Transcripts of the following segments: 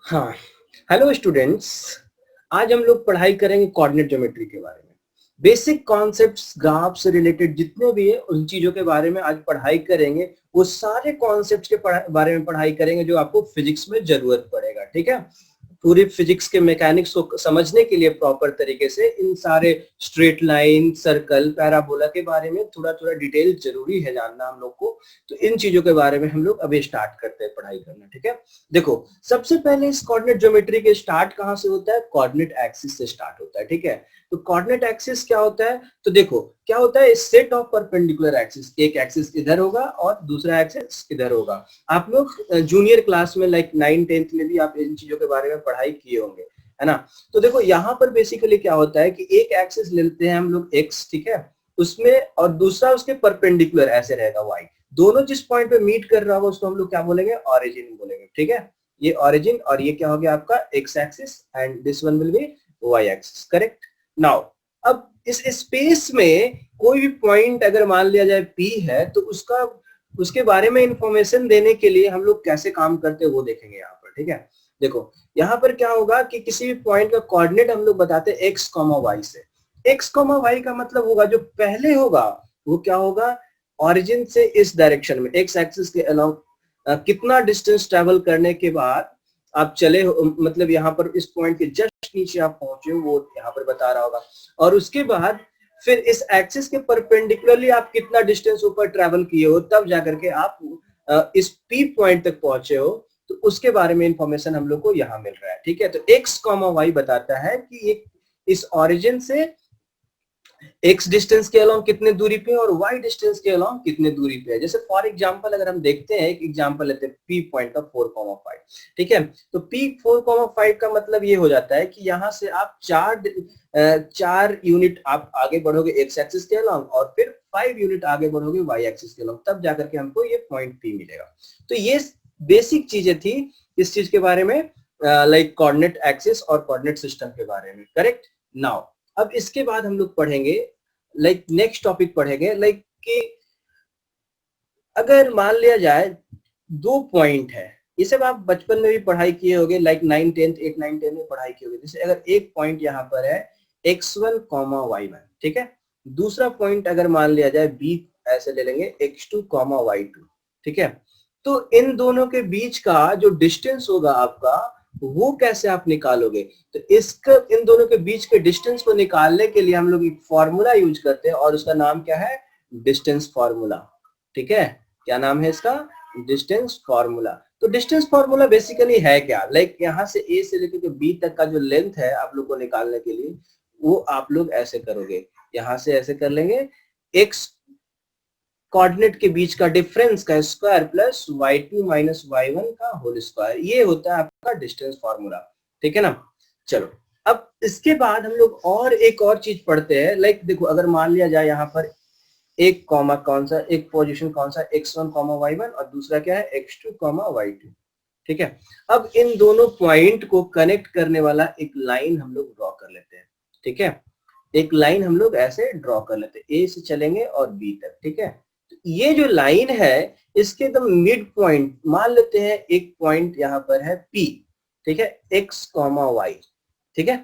हाँ, hello students. आज हम लोग पढ़ाई करेंगे कोऑर्डिनेट ज्योमेट्री के बारे में। बेसिक कॉन्सेप्ट्स, ग्राफ से रिलेटेड जितने भी है उन चीजों के बारे में आज पढ़ाई करेंगे। वो सारे कॉन्सेप्ट्स के बारे में पढ़ाई करेंगे जो आपको फिजिक्स में जरूरत पड़ेगा। ठीक है, पूरी फिजिक्स के मैकेनिक्स को समझने के लिए प्रॉपर तरीके से इन सारे स्ट्रेट लाइन, सर्कल, पैराबोला के बारे में थोड़ा थोड़ा डिटेल जरूरी है जानना हम लोग को। तो इन चीजों के बारे में हम लोग अभी स्टार्ट करते हैं पढ़ाई करना। ठीक है, देखो सबसे पहले इस कोऑर्डिनेट ज्योमेट्री के स्टार्ट कहां से होता है? कोऑर्डिनेट एक्सिस से स्टार्ट होता है। ठीक है, तो कोऑर्डिनेट एक्सिस क्या होता है? तो देखो क्या होता है, सेट ऑफ परपेंडिकुलर एक्सिस। एक एक्सिस इधर होगा और दूसरा एक्सिस इधर होगा। आप लोग जूनियर क्लास में लाइक 9th-10th में भी आप इन चीजों के बारे में पढ़ाई किए होंगे, है ना। तो देखो यहाँ पर बेसिकली क्या होता है कि एक एक्सिस लेते हैं हम लोग एक्स, ठीक है, उसमें, और दूसरा उसके परपेंडिकुलर ऐसे रहेगा वाई। दोनों जिस पॉइंट पे मीट कर रहा होगा उसको हम लोग क्या बोलेंगे? ऑरिजिन बोलेंगे। ठीक है, ये ऑरिजिन और ये क्या हो गया आपका X axis, and this one will be Y axis. Correct. Now अब इस स्पेस में कोई भी पॉइंट अगर मान लिया जाए P है तो उसके बारे में इंफॉर्मेशन देने के लिए हम लोग कैसे काम करते हैं वो देखेंगे यहाँ पर। ठीक है, देखो यहाँ पर क्या होगा कि किसी भी पॉइंट का कोऑर्डिनेट हम लोग बताते हैं एक्स कॉमा वाई से। एक्स कॉमा वाई का मतलब होगा जो पहले होगा वो क्या होगा? ऑरिजिन से इस डायरेक्शन में एक्स एक्सिस के अलाउंग कितना डिस्टेंस ट्रेवल करने के बाद आप चले मतलब यहाँ पर इस पॉइंट के जस्ट नीचे आप पहुंचे वो यहाँ पर बता रहा होगा। और उसके बाद फिर इस एक्सिस के परपेंडिकुलरली आप कितना डिस्टेंस ऊपर ट्रेवल किए हो तब जाकर के आप इस पी पॉइंट तक पहुंचे हो। तो उसके बारे में इंफॉर्मेशन हम लोग को यहाँ मिल रहा है। ठीक है, तो एक्स कॉमा वाई बताता है कि ये इस ऑरिजिन से एक्स डिस्टेंस के अलोंग कितने दूरी पे और वाई डिस्टेंस के अलोंग कितने दूरी पे है। जैसे फॉर एग्जांपल अगर हम देखते हैं, एक एग्जांपल लेते हैं पी पॉइंट का 4,5। ठीक है, तो पी 4,5 का मतलब ये हो जाता है कि यहाँ से आप चार यूनिट आप आगे बढ़ोगे एक्स एक्सिस के अलोंग और फिर 5 यूनिट आगे बढ़ोगे वाई एक्सिस के अलोंग, तब जाकर के हमको ये पॉइंट पी मिलेगा। तो ये बेसिक चीजें थी इस चीज के बारे में, लाइक कोऑर्डिनेट एक्सिस और कोऑर्डिनेट सिस्टम के बारे में। करेक्ट। नाउ अब इसके बाद हम लोग पढ़ेंगे लाइक नेक्स्ट टॉपिक पढ़ेंगे लाइक कि अगर मान लिया जाए दो पॉइंट है, ये सब आप बचपन में भी पढ़ाई किए होंगे, लाइक 9th-10th 8-9-10 में पढ़ाई की होगी। जैसे अगर एक पॉइंट यहाँ पर है x1, y1, ठीक है, दूसरा पॉइंट अगर मान लिया जाए b, ऐसे ले लेंगे x2, y2, ठीक है, तो इन दोनों के बीच का जो डिस्टेंस होगा आपका वो कैसे आप निकालोगे? तो इसका इन दोनों के बीच के डिस्टेंस को निकालने के लिए हम लोग एक फॉर्मूला यूज करते हैं और उसका नाम क्या है? Distance formula. ठीक है, क्या नाम है इसका? Distance formula. तो डिस्टेंस फॉर्मूला बेसिकली है क्या? लाइक यहाँ से ए से लेकर के बी तक का जो लेंथ है आप लोग को निकालने के लिए, वो आप लोग ऐसे करोगे, यहाँ से ऐसे कर लेंगे, एक्स कोऑर्डिनेट के बीच का डिफरेंस का square plus y2 minus y1 का होल स्क्वायर, ये होता है आपका डिस्टेंस फॉर्मूला। ठीक है ना। चलो अब इसके बाद हम लोग और एक और चीज पढ़ते हैं। लाइक देखो अगर मान लिया जाए यहाँ पर एक कॉमा कौन सा, एक पोजीशन कौन सा, x1 कॉमा y1 और दूसरा क्या है x2 कॉमा y2। ठीक है, अब इन दोनों पॉइंट को कनेक्ट करने वाला एक लाइन हम लोग ड्रॉ कर लेते हैं। ठीक है, एक लाइन हम लोग ऐसे ड्रॉ कर लेते हैं, ए से चलेंगे और बी तक। ठीक है, तो ये जो लाइन है इसके एकदम मिड पॉइंट मान लेते हैं, एक पॉइंट यहाँ पर है P। ठीक है, x कॉमा वाई। ठीक है,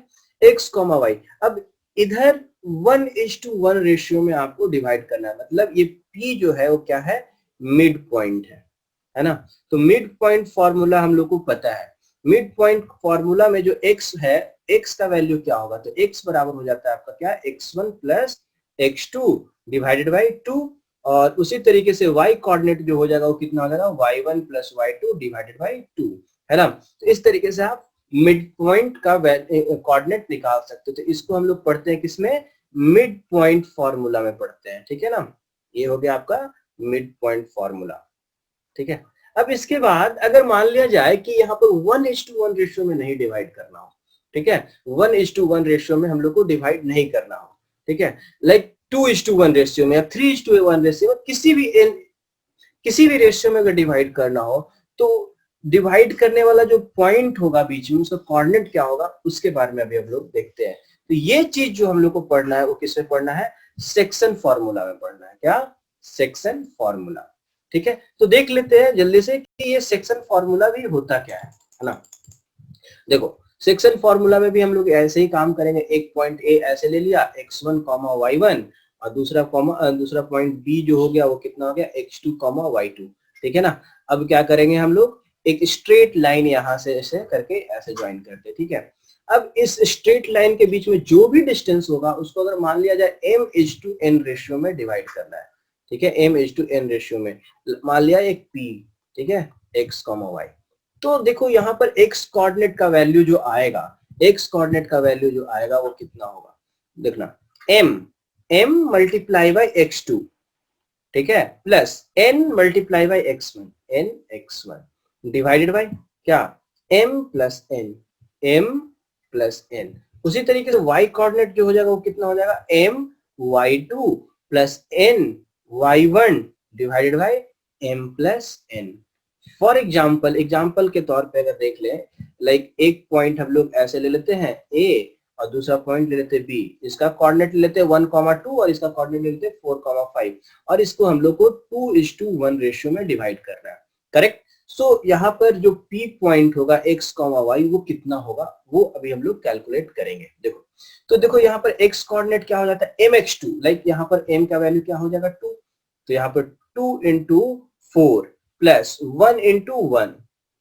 x कॉमा वाई। अब इधर 1:1 रेशियो में आपको डिवाइड करना है, मतलब ये P जो है वो क्या है? मिड पॉइंट है ना। तो मिड पॉइंट फॉर्मूला हम लोग को पता है। मिड पॉइंट फॉर्मूला में जो x है, x का वैल्यू क्या होगा? तो x बराबर हो जाता है आपका क्या? x1 plus x2 divided by 2, और उसी तरीके से y कोऑर्डिनेट जो हो जाएगा वो कितना हो जाएगा? y1 plus y2 divided by 2, है ना। तो इस तरीके से आप मिड पॉइंट का कोऑर्डिनेट निकाल सकते हो। तो इसको हम लोग पढ़ते हैं किसमें? मिड पॉइंट फॉर्मूला में पढ़ते हैं। ठीक है ना, ये हो गया आपका मिड पॉइंट फॉर्मूला। ठीक है, अब इसके बाद अगर मान लिया जाए कि यहाँ पर 1:1 रेशियो में नहीं डिवाइड करना हो, ठीक है, 1:1 रेशियो में हम लोग को डिवाइड नहीं करना हो, ठीक है, लाइक 2:1 रेशियो में या 3:1 रेशियो में, किसी भी रेशियो में अगर डिवाइड करना हो तो डिवाइड करने वाला जो पॉइंट होगा बीच में उसका कोऑर्डिनेट क्या होगा उसके बारे में अभी हम लोग देखते हैं। तो ये चीज जो हम लोग को पढ़ना है वो किसमें पढ़ना है? सेक्शन फॉर्मूला में पढ़ना है। क्या? Section formula. ठीक है, तो देख लेते हैं जल्दी से कि ये सेक्शन फॉर्मूला भी होता क्या है ना। देखो सेक्शन फॉर्मूला में भी हम लोग ऐसे ही काम करेंगे, एक पॉइंट ए ऐसे ले लिया x1 y1 और दूसरा पॉइंट बी जो हो गया वो कितना हो गया x2 y2, ठीक है ना। अब क्या करेंगे हम लोग, एक स्ट्रेट लाइन यहाँ से ऐसे करके ऐसे ज्वाइन करते, ठीक है। अब इस स्ट्रेट लाइन के बीच में जो भी डिस्टेंस होगा उसको अगर मान लिया जाए m/n रेशियो में डिवाइड करना है, ठीक है, m/n रेशियो में मान लिया एक p, ठीक है, x, y। तो देखो यहाँ पर x कोऑर्डिनेट का वैल्यू जो आएगा, x कोऑर्डिनेट का वैल्यू जो आएगा वो कितना होगा, देखना m मल्टीप्लाई बाई x2, ठीक है, plus n multiply by x1 divided by क्या m प्लस n। उसी तरीके से y कोऑर्डिनेट जो हो जाएगा वो कितना हो जाएगा m y2 plus n y1 divided by m plus n। For example के तौर पे अगर देख ले, लाइक एक पॉइंट हम लोग ऐसे ले लेते हैं a और दूसरा पॉइंट ले लेते हैं b, इसका कोऑर्डिनेट ले लेते हैं 1,2 और इसका कोऑर्डिनेट ले लेते हैं 4,5 और इसको हम लोग को 2:1 रेशियो में डिवाइड करना है, करेक्ट। सो यहाँ पर जो p पॉइंट होगा x, y वो कितना होगा वो अभी हम लोग कैलकुलेट करेंगे। देखो तो देखो यहाँ पर x कोऑर्डिनेट क्या हो जाता है mx2, लाइक यहाँ पर m का वैल्यू क्या हो जाएगा 2, तो यहाँ पर 2 into 4 प्लस 1 into 1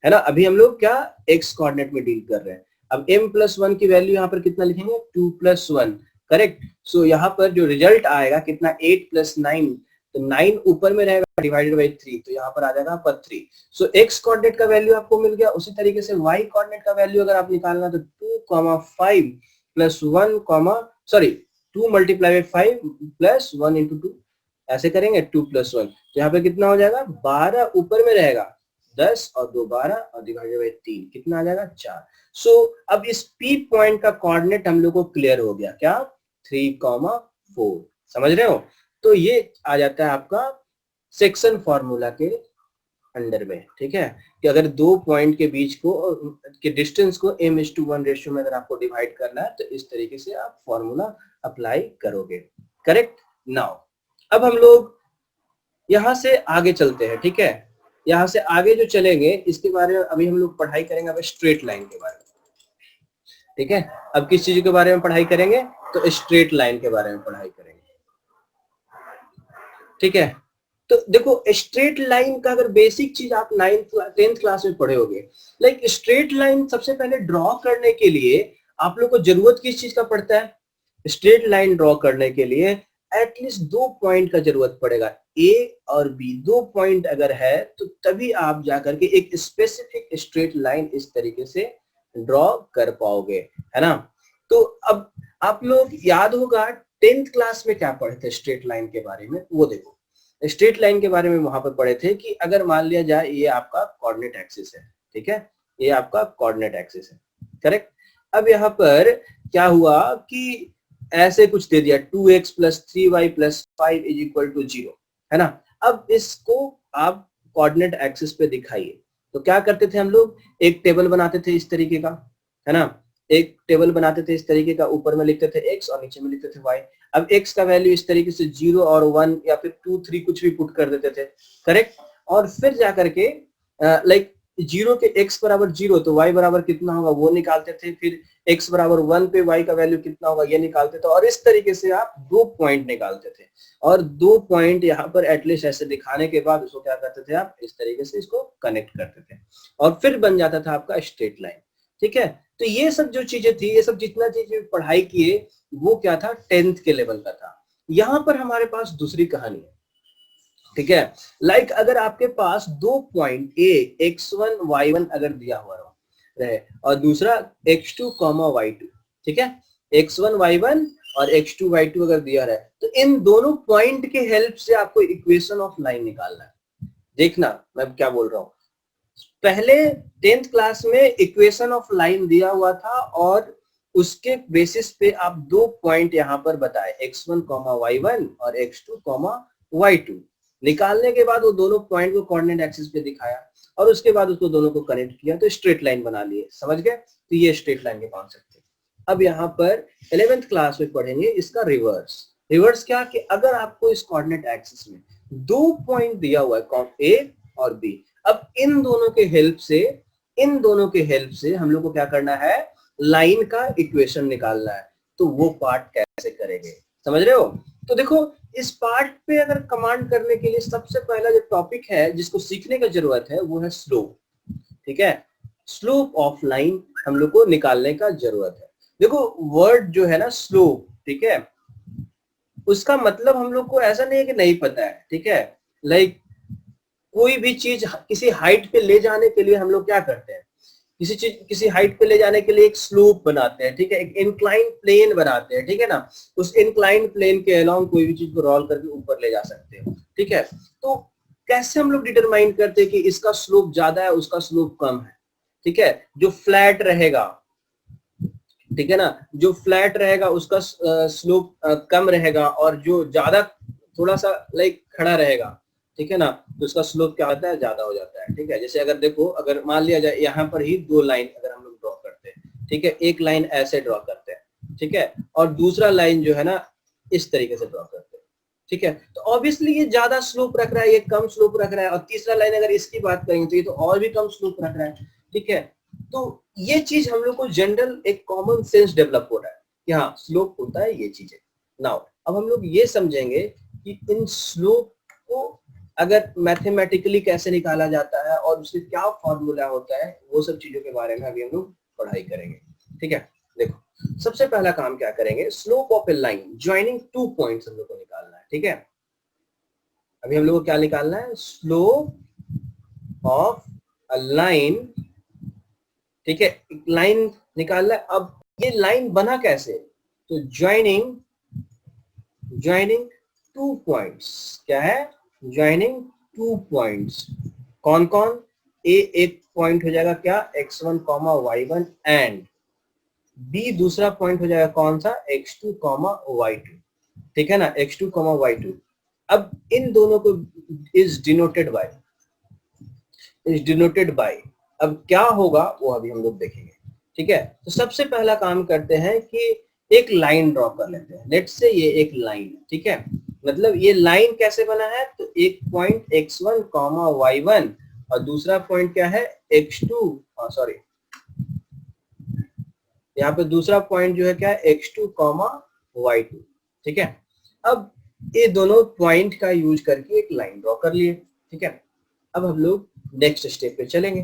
है ना। अभी हम लोग क्या x कोऑर्डिनेट में डील कर रहे हैं। अब m प्लस 1 की वैल्यू यहाँ पर कितना लिखेंगे 2 प्लस 1, करेक्ट। सो यहाँ पर जो रिजल्ट आएगा कितना 8 प्लस 9, तो 9 ऊपर में रहेगा डिवाइडेड बाई 3, तो यहाँ पर आ जाएगा पर 3। सो x कोऑर्डिनेट का वैल्यू आपको मिल गया। उसी तरीके से y कोऑर्डिनेट का वैल्यू अगर आप निकालना तो 2,5 plus 2 multiply by 5 plus 1 into 2 ऐसे करेंगे 2 प्लस 1, तो यहाँ पे कितना हो जाएगा 12 ऊपर में रहेगा 10 और 2 12 और डिवाइडेड बाई 3 कितना आ जाएगा 4। सो अब इस P पॉइंट का कोऑर्डिनेट हम लोग को क्लियर हो गया क्या 3,4, समझ रहे हो। तो ये आ जाता है आपका सेक्शन फॉर्मूला के अंडर में, ठीक है, कि अगर दो पॉइंट के बीच को के डिस्टेंस को m/1 रेशियो में अगर आपको डिवाइड करना है तो इस तरीके से आप फॉर्मूला अप्लाई करोगे, करेक्ट। नाउ अब हम लोग यहां से आगे चलते हैं, ठीक है। यहां से आगे जो चलेंगे इसके बारे में अभी हम लोग पढ़ाई करेंगे अब स्ट्रेट लाइन के बारे में, ठीक है। अब किस चीज के बारे में पढ़ाई करेंगे तो स्ट्रेट लाइन के बारे में पढ़ाई करेंगे, ठीक है। तो देखो स्ट्रेट लाइन का अगर बेसिक चीज आप 10th क्लास में पढ़े होगे, लाइक स्ट्रेट लाइन सबसे पहले ड्रॉ करने के लिए आप लोग को जरूरत किस चीज का पड़ता है, स्ट्रेट लाइन ड्रॉ करने के लिए एटलीस्ट 2 पॉइंट का जरूरत पड़ेगा, ए और बी 2 पॉइंट अगर है तो तभी आप जाकर के एक स्पेसिफिक स्ट्रेट लाइन इस तरीके से ड्रॉ कर पाओगे, है ना। तो अब आप लोग याद होगा 10th क्लास में क्या पढ़े थे स्ट्रेट लाइन के बारे में, वो देखो स्ट्रेट लाइन के बारे में वहां पर पढ़े थे कि अगर मान लिया जाए ये आपका कोऑर्डिनेट एक्सिस है, ठीक है, ये आपका कोऑर्डिनेट एक्सिस है, करेक्ट। अब यहाँ पर क्या हुआ कि ऐसे कुछ दे दिया 2x plus 3y plus 5 is equal to 0, है ना। अब इसको आप कोऑर्डिनेट एक्सिस पे दिखाइए, तो क्या करते थे हम लोग, एक टेबल बनाते थे इस तरीके का, है ना, एक टेबल बनाते थे इस तरीके का, ऊपर में लिखते थे x और नीचे में लिखते थे y। अब x का वैल्यू इस तरीके से 0 और 1 या फिर 2 3 कुछ भी पुट कर देते थे, करेक्ट। और फिर जाकर के लाइक 0 के x बराबर 0 तो y बराबर कितना होगा वो निकालते थे, फिर x बराबर 1 पे y का वैल्यू कितना होगा ये निकालते थे, और इस तरीके से आप 2 पॉइंट निकालते थे। और 2 पॉइंट यहाँ पर एटलीस्ट ऐसे दिखाने के बाद उसको क्या करते थे आप इस तरीके से इसको कनेक्ट करते थे और फिर बन जाता था आपका स्ट्रेट लाइन, ठीक है। तो ये सब जो चीजें थी, ये सब जितना चीजें पढ़ाई किए वो क्या था 10th के लेवल का था। यहाँ पर हमारे पास दूसरी कहानी है, ठीक है। लाइक अगर आपके पास 2 पॉइंट ए x1 y1 अगर दिया हुआ रहे और दूसरा x2 y2, ठीक है, x1 y1 और x2 y2 अगर दिया रहे तो इन दोनों पॉइंट के हेल्प से आपको इक्वेशन ऑफ लाइन निकालना है। देखना मैं क्या बोल रहा हूं, पहले 10th क्लास में इक्वेशन ऑफ लाइन दिया हुआ था और उसके बेसिस पे आप 2 पॉइंट यहां पर बताए x1 y1 और x2 y2 निकालने के बाद वो दोनों पॉइंट को कोऑर्डिनेट एक्सिस पे दिखाया और उसके बाद उसको दोनों को कनेक्ट किया तो स्ट्रेट लाइन बना लिए, समझ गए। तो ये स्ट्रेट लाइन के कॉन्सेप्ट थे। अब यहाँ पर 11th क्लास में पढ़ेंगे इसका रिवर्स क्या कि अगर आपको इस कोऑर्डिनेट एक्सिस में 2 पॉइंट दिया हुआ है ए और बी, अब इन दोनों के हेल्प से इन दोनों के हेल्प से हम लोग को क्या करना है, लाइन का इक्वेशन निकालना है। तो वो पार्ट कैसे करेंगे, समझ रहे हो? तो देखो इस पार्ट पे अगर कमांड करने के लिए सबसे पहला जो टॉपिक है जिसको सीखने की जरूरत है वो है स्लोप। ठीक है, स्लोप ऑफ लाइन हम लोग को निकालने का जरूरत है। देखो वर्ड जो है ना स्लोप, ठीक है, उसका मतलब हम लोग को ऐसा नहीं है कि नहीं पता है। ठीक है, लाइक कोई भी चीज किसी हाइट पे ले जाने के लिए हम लोग क्या करते हैं, किसी चीज किसी हाइट पे ले जाने के लिए एक स्लोप बनाते हैं। ठीक है, एक इंक्लाइन प्लेन बनाते हैं। ठीक है ना, उस इंक्लाइन प्लेन के अलोंग कोई भी चीज को रोल करके ऊपर ले जा सकते हो। ठीक है, तो कैसे हम लोग डिटरमाइन करते हैं कि इसका स्लोप ज्यादा है उसका स्लोप कम है? ठीक है, जो फ्लैट रहेगा, ठीक है ना, जो फ्लैट रहेगा उसका स्लोप कम रहेगा, और जो ज्यादा थोड़ा सा लाइक खड़ा रहेगा, ठीक है ना, तो उसका स्लोप क्या होता है, ज्यादा हो जाता है। ठीक है, जैसे अगर देखो, अगर मान लिया जाए यहाँ पर ही दो लाइन अगर हम लोग ड्रॉ करते हैं, ठीक है, एक लाइन ऐसे ड्रॉ करते हैं, ठीक है, और दूसरा लाइन जो है ना इस तरीके से ड्रॉ करते हैं। ठीक है, तो ऑब्वियसली ये ज्यादा स्लोप रख रहा है, ये कम स्लोप रख रहा है, और तीसरा लाइन अगर इसकी बात करेंगे तो ये तो और भी कम स्लोप रख रहा है। ठीक है, तो ये चीज हम लोग को जनरल एक कॉमन सेंस डेवलप हो रहा है कि हाँ स्लोप होता है ये चीजें। नाउ अब हम लोग ये समझेंगे कि इन स्लोप को अगर मैथमेटिकली कैसे निकाला जाता है और उसके क्या फॉर्मूला होता है, वो सब चीजों के बारे में अभी हम लोग पढ़ाई करेंगे। ठीक है, देखो सबसे पहला काम क्या करेंगे, slope of A line joining two points हम लोग को निकालना है। ठीक है, अभी हम लोग को क्या निकालना है, स्लोप ऑफ अ लाइन। ठीक है, लाइन निकालना है। अब ये लाइन बना कैसे, तो ज्वाइनिंग टू पॉइंट्स, क्या है, ज्वाइनिंग टू पॉइंट्स। कौन कौन, ए एक पॉइंट हो जाएगा क्या, x1 y1, एंड बी दूसरा पॉइंट हो जाएगा कौन सा, x2 y2। ठीक है ना, x2 y2। अब इन दोनों को इज डिनोटेड बाय, अब क्या होगा वो अभी हम लोग देखेंगे। ठीक है, तो सबसे पहला काम करते हैं कि एक लाइन ड्रॉ कर लेते हैं। लेट्स से ये एक लाइन, ठीक है, मतलब ये लाइन कैसे बना है, तो एक पॉइंट x1 y1 और दूसरा पॉइंट क्या है, x2, सॉरी यहाँ पे दूसरा पॉइंट जो है क्या है, x2 y2। ठीक है, अब ये दोनों पॉइंट का यूज करके एक लाइन ड्रॉ कर लिए। ठीक है, अब हम लोग नेक्स्ट स्टेप पे चलेंगे।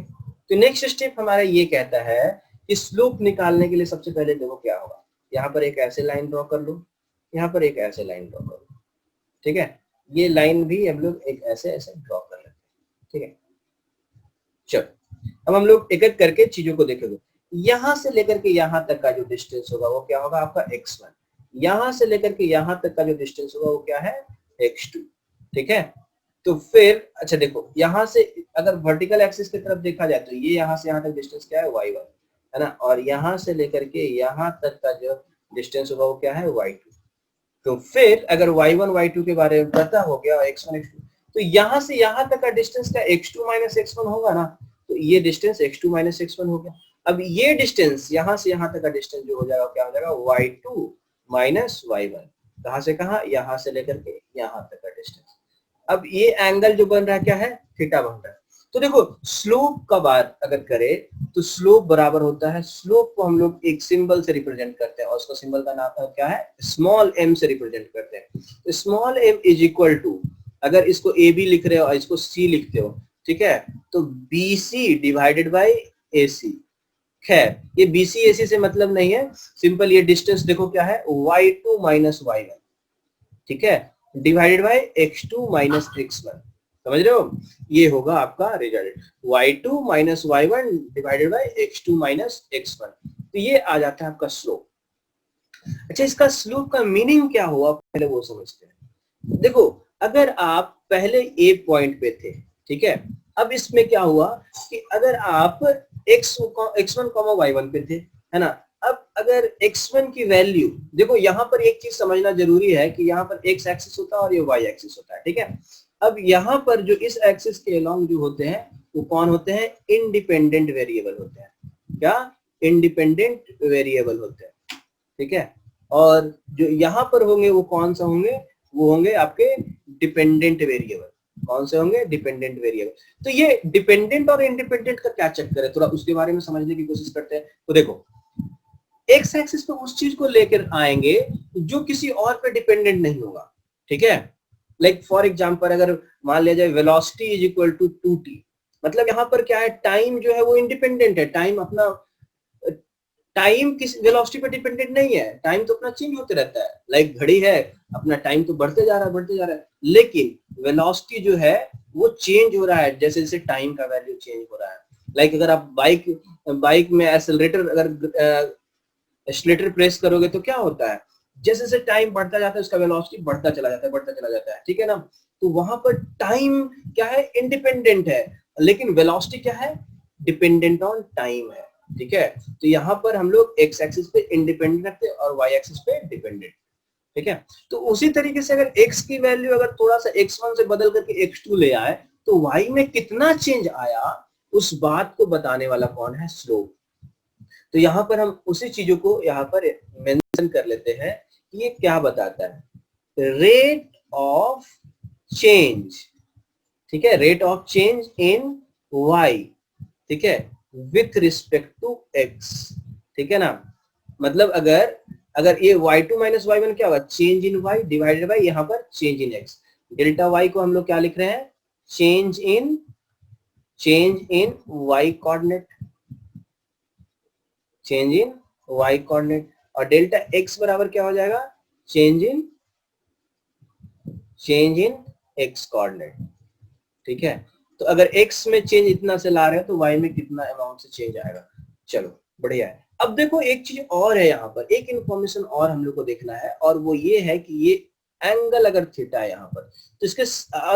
तो नेक्स्ट स्टेप हमारा ये कहता है कि स्लोप निकालने के लिए सबसे पहले देखो क्या होगा, यहाँ पर एक ऐसे लाइन ड्रॉ कर लो, यहाँ पर एक ऐसे लाइन ड्रॉ कर लो। ठीक है, ये लाइन भी हम लोग एक ऐसे ऐसे ड्रॉ कर लेते हैं। ठीक है, चलो अब हम लोग एक एक करके चीजों को देखेंगे। यहां से लेकर के यहां तक का जो डिस्टेंस होगा वो क्या होगा, आपका x1। यहां से लेकर के यहां तक का जो डिस्टेंस होगा वो क्या है, x2। ठीक है, तो फिर अच्छा देखो, यहां से अगर वर्टिकल एक्सिस की तरफ देखा जाए तो ये यहां से यहां तक डिस्टेंस क्या है, y1 है ना, और यहां से लेकर के यहां तक का जो डिस्टेंस होगा वो क्या है, y2। तो फिर अगर y1 y2 के बारे में पता हो गया, x1 x2, तो यहां से यहां तक का डिस्टेंस का x2 माइनस x1 होगा ना, तो ये डिस्टेंस x2 माइनस x1 हो गया। अब ये डिस्टेंस यहां से यहां तक का डिस्टेंस जो हो जाएगा क्या हो जाएगा, y2 माइनस y1। कहां से कहां, यहां से लेकर के यहां तक का डिस्टेंस। अब ये एंगल जो बन रहा है क्या है, थीटा बन रहा है। तो देखो स्लोप का बात अगर करें तो स्लोप बराबर होता है, स्लोप को हम लोग एक सिंबल से रिप्रेजेंट करते हैं और उसका सिंबल का नाम क्या है, स्मॉल एम से रिप्रेजेंट करते हैं। तो small M is equal to, अगर इसको ए बी लिख रहे हो और इसको सी लिखते हो, ठीक है, तो बी सी डिवाइडेड बाई ए सी। खैर ये बी सी ए सी से मतलब नहीं है, सिंपल ये डिस्टेंस देखो क्या है, y2 माइनस y1, ठीक है, divided by x2 minus x1। समझ रहे हो, ये होगा आपका result, y2 minus y1 divided by x2 minus x1। तो ये आ जाता है आपका स्लोप। अच्छा, इसका स्लोप का मीनिंग क्या हुआ पहले वो समझते हैं। देखो अगर आप पहले ए पॉइंट पे थे, ठीक है, अब इसमें क्या हुआ कि अगर आप x1 y1 पे थे, है ना, अब अगर x1 की वैल्यू देखो, यहां पर एक चीज समझना जरूरी है कि यहाँ पर x एक्सिस होता है और ये y एक्सिस होता है। ठीक है, अब यहाँ पर जो इस एक्सिस के अलोंग जो होते हैं वो कौन होते हैं, इंडिपेंडेंट वेरिएबल होते हैं। क्या, इंडिपेंडेंट वेरिएबल होते हैं। ठीक है, और जो यहाँ पर होंगे वो कौन सा होंगे, वो होंगे आपके डिपेंडेंट वेरिएबल। कौन से होंगे? Dependent variable. तो ये डिपेंडेंट और इंडिपेंडेंट का क्या चक्कर है, थोड़ा उसके बारे में समझने की कोशिश करते हैं। तो देखो, एक्स एक्सिस पे उस चीज को लेकर आएंगे जो किसी और पे डिपेंडेंट नहीं होगा, ठीक है। लाइक फॉर एग्जांपल, अगर मान लिया जाए velocity is equal to 2t, मतलब यहाँ पर क्या है, टाइम जो है वो इंडिपेंडेंट है, टाइम अपना, टाइम किस वेलोसिटी पे डिपेंडेंट नहीं है, टाइम तो अपना चेंज होते रहता है। लाइक घड़ी है, अपना टाइम तो बढ़ते जा रहा है, बढ़ते जा रहा है, लेकिन वेलोसिटी जो है वो चेंज हो रहा है जैसे जैसे टाइम का वैल्यू चेंज हो रहा है। लाइक अगर आप बाइक में एक्सेलरेटर, अगर एक्सेलरेटर प्रेस करोगे तो क्या होता है, जैसे जैसे टाइम बढ़ता जाता है उसका वेलोसिटी बढ़ता चला जाता है, बढ़ता चला जाता है, ठीक है ना। तो वहां पर टाइम क्या है, इंडिपेंडेंट है, लेकिन वेलोसिटी क्या है, डिपेंडेंट ऑन टाइम है, ठीक है। तो यहाँ पर हम लोग एक्स एक्सिस पे इंडिपेंडेंट रखते हैं और वाई एक्सिस पे डिपेंडेंट, ठीक है। तो उसी तरीके से अगर x की वैल्यू अगर थोड़ा सा x1 से बदल करके x2 ले आए तो y में कितना चेंज आया, उस बात को बताने वाला कौन है, स्लोप। तो यहाँ पर हम उसी चीजों को यहाँ पर मेंशन कर लेते हैं कि ये क्या बताता है, रेट ऑफ चेंज, ठीक है, rate of change in y, ठीक है, विथ रिस्पेक्ट टू x, ठीक है ना। मतलब अगर अगर ये y2 माइनस y1 क्या होगा, change in y divided bye यहाँ पर change in x। Delta y को हम लोग क्या लिख रहे हैं, change in y coordinate, change in y coordinate, और डेल्टा x बराबर क्या हो जाएगा, चेंज इन x कोऑर्डिनेट, ठीक है। तो अगर x में चेंज इतना से ला रहे हैं तो y में कितना अमाउंट से चेंज आएगा। चलो बढ़िया है। अब देखो एक चीज और है, यहाँ पर एक इंफॉर्मेशन और हम लोग को देखना है, और वो ये है कि ये एंगल अगर थीटा है यहाँ पर, तो इसके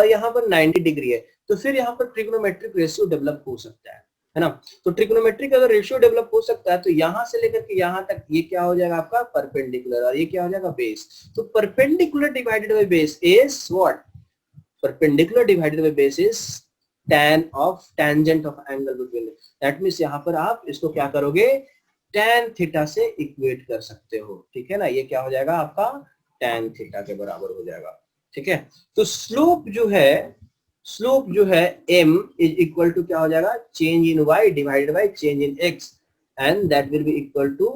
यहाँ पर 90 डिग्री है, तो फिर यहाँ पर ट्रिग्नोमेट्रिक रेशियो डेवलप हो सकता है ना। तो ट्रिग्नोमेट्रिक अगर रेशियो डेवलप हो सकता है तो यहाँ से लेकर के यहाँ तक ये क्या हो जाएगा आपका परपेंडिकुलर, और ये क्या हो जाएगा बेस। तो perpendicular divided by base is what, perpendicular divided by base is tan of tangent of angle between them. That means यहाँ पर आप इसको क्या करोगे, tan थीटा से इक्वेट कर सकते हो, ठीक है ना। ये क्या हो जाएगा आपका tan थीटा के बराबर हो जाएगा, ठीक है। तो स्लोप जो है m इज इक्वल टू क्या हो जाएगा, change in y divided by change in x, and that will be equal to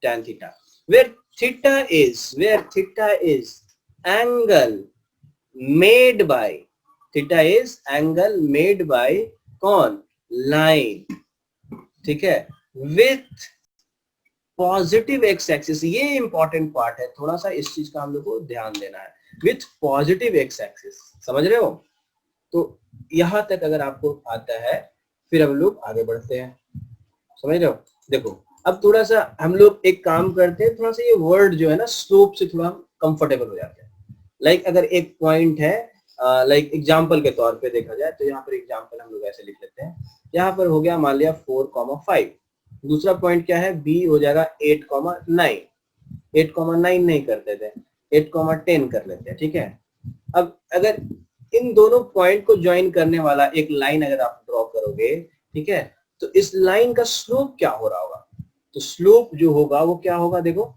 tan theta, where theta is angle made by, theta is angle made by कौन, line, ठीक है, with positive X axis. ये important part है, थोड़ा सा इस चीज का हम लोग को ध्यान देना है, विथ पॉजिटिव एक्स एक्सिस, समझ रहे हो। तो यहां तक अगर आपको आता है फिर हम लोग आगे बढ़ते हैं, समझ रहे हो। देखो अब थोड़ा सा हम लोग एक काम करते हैं, थोड़ा सा ये वर्ड जो है ना स्लोप से थोड़ा कंफर्टेबल हो जाते हैं। लाइक अगर एक पॉइंट है, लाइक एग्जाम्पल के तौर पे देखा जाए तो यहाँ पर एग्जाम्पल हम लोग ऐसे लिख लेते हैं, यहाँ पर हो गया मान लिया 4,5, दूसरा पॉइंट क्या है, बी हो जाएगा 8,9, 8,9 नहीं करते थे, 8,10 कर लेते हैं, ठीक है। अब अगर इन दोनों पॉइंट को ज्वाइन करने वाला एक लाइन अगर आप ड्रॉ करोगे, ठीक है, तो इस लाइन का स्लोप क्या हो रहा होगा, तो स्लोप जो होगा वो क्या होगा, देखो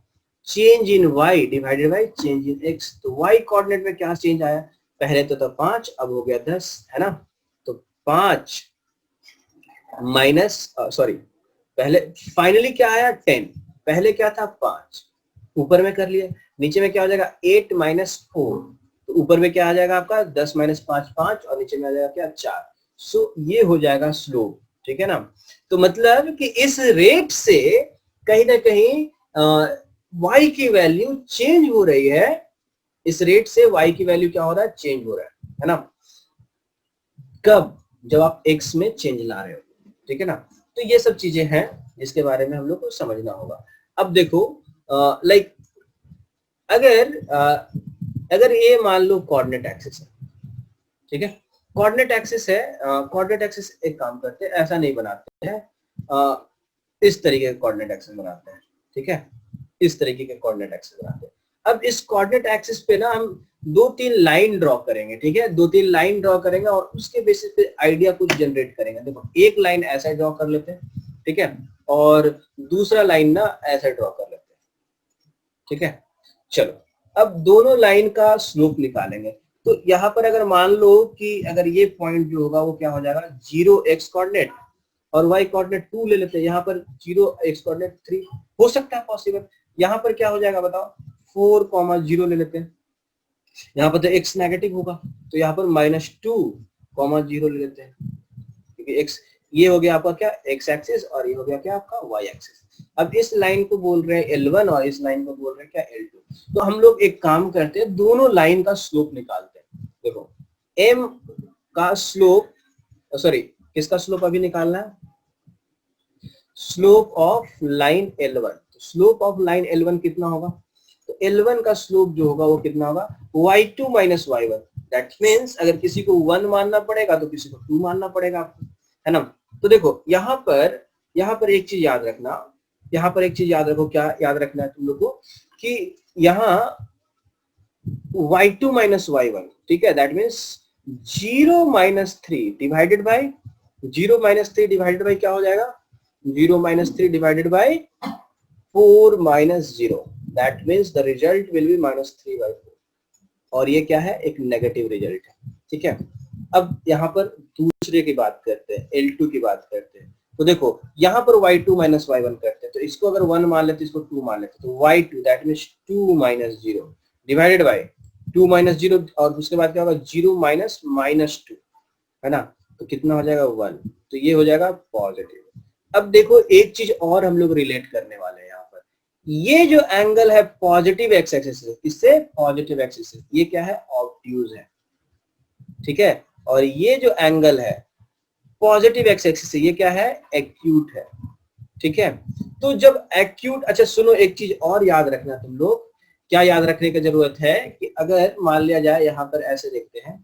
change in y divided by change in x। तो y कोऑर्डिनेट में क्या चेंज आया, पहले तो था 5, अब हो गया 10, है ना। तो 5 माइनस सॉरी, पहले फाइनली क्या आया 10, पहले क्या था 5, ऊपर में कर लिया, नीचे में क्या हो जाएगा 8 माइनस 4, तो ऊपर में क्या आ जाएगा आपका 10 माइनस 5 5, और नीचे में आ जाएगा क्या 4। सो ये हो जाएगा स्लोप, ठीक है ना। तो मतलब कि इस रेट से कहीं ना कहीं y की वैल्यू चेंज हो रही है, इस रेट से y की वैल्यू क्या हो रहा है, चेंज हो रहा है ना। कब, जब आप x में चेंज ला रहे हो, ठीक है ना। तो ये सब चीजें हैं जिसके बारे में हम लोग को समझना होगा। अब देखो लाइक अगर ये मान लो कोऑर्डिनेट एक्सिस है, ठीक है, कोऑर्डिनेट एक्सिस है, कोऑर्डिनेट एक्सिस एक काम करते हैं, ऐसा नहीं बनाते हैं, इस तरीके के कोऑर्डिनेट एक्सिस बनाते हैं, ठीक है, इस तरीके के कोऑर्डिनेट एक्सिस बनाते हैं। अब इस कोऑर्डिनेट एक्सिस पे ना हम 2-3 लाइन ड्रॉ करेंगे, ठीक है, 2-3 लाइन ड्रॉ करेंगे और उसके बेसिस पे आइडिया कुछ जनरेट करेंगे। देखो एक लाइन ऐसा ड्रॉ कर लेते हैं, ठीक है, और दूसरा लाइन ना ऐसा ड्रॉ कर लेते हैं, ठीक है। चलो अब दोनों लाइन का स्लोप निकालेंगे। तो यहाँ पर अगर मान लो कि अगर ये पॉइंट जो होगा वो क्या हो जाएगा, 0 x कोऑर्डिनेट और y कोऑर्डिनेट 2 ले लेते हैं, यहाँ पर 0 x कोऑर्डिनेट 3 हो सकता है पॉसिबल। यहाँ पर क्या हो जाएगा बताओ, 4,0 ले लेते हैं, यहाँ पर तो x नेगेटिव होगा, तो यहाँ पर -2,0 ले लेते हैं, क्योंकि x ये हो गया आपका क्या x एक्सिस और ये हो गया क्या आपका y एक्सिस। अब इस लाइन को बोल रहे हैं L1 और इस लाइन को बोल रहे हैं क्या L2। तो हम लोग एक काम करते हैं, दोनों लाइन का स्लोप निकालते हैं। देखो m का स्लोप, सॉरी किसका स्लोप अभी निकालना है, स्लोप ऑफ लाइन L1। तो स्लोप ऑफ लाइन L1 कितना होगा, तो L1 का स्लोप जो होगा वो कितना होगा, y2 minus y1। That means अगर किसी को 1 मानना पड़ेगा तो किसी को 2 मानना पड़ेगा आपको, है ना। तो देखो यहाँ पर एक चीज याद रखना, यहाँ पर एक चीज याद रखो, क्या याद रखना है तुम लोग को, कि यहाँ y2 माइनस y1, ठीक है, that means 0 minus 3 divided by 0 minus 3 divided by क्या हो जाएगा, 0 minus 3 divided by 4 minus 0, that means the result will be -3/4। और ये क्या है, एक नेगेटिव रिजल्ट है, ठीक है। अब यहाँ पर दूसरे की बात करते हैं, L2 की बात करते हैं। तो देखो यहाँ पर y2 माइनस y1 करते हैं, तो इसको अगर 1 मान लेते इसको 2 मान लेते, तो y2 that means 2 minus 0 divided by 2 minus 0, और उसके बाद क्या होगा 0 माइनस -2, है ना, तो कितना हो जाएगा 1, तो ये हो जाएगा पॉजिटिव। अब देखो एक चीज और हम लोग रिलेट करने वाले हैं, यहाँ पर ये जो एंगल है पॉजिटिव एक्स एक्सिस से, इससे पॉजिटिव एक्सिस से, ये क्या है, ऑब्ट्यूज है, ठीक है। और ये जो एंगल है पॉजिटिव एक्स एक्सिस से, ये क्या है, एक्यूट है, ठीक है। तो जब एक्यूट, अच्छा सुनो एक चीज और याद रखना तुम लोग, क्या याद रखने की जरूरत है कि अगर मान लिया जाए यहाँ पर ऐसे देखते हैं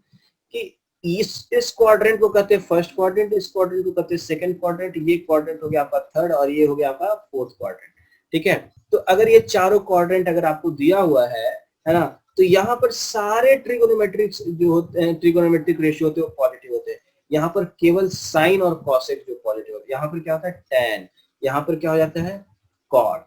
कि इस क्वाड्रेंट को कहते हैं फर्स्ट क्वाड्रेंट, इस क्वाड्रेंट को कहते हैं सेकंड क्वाड्रेंट, ये क्वाड्रेंट हो गया आपका थर्ड और ये हो गया आपका फोर्थ क्वाड्रेंट, ठीक है। तो अगर ये चारों क्वाड्रेंट अगर आपको दिया हुआ है ना, तो यहाँ पर सारे ट्रिगोनोमेट्रिक जो होते हैं, ट्रिगोनोमेट्रिक रेशियो होते हैं वो पॉजिटिव होते हैं। यहाँ पर केवल साइन और कॉसेक जो पॉजिटिव होते हैं, यहाँ पर क्या होता है टैन, यहाँ पर क्या हो जाता है कॉट,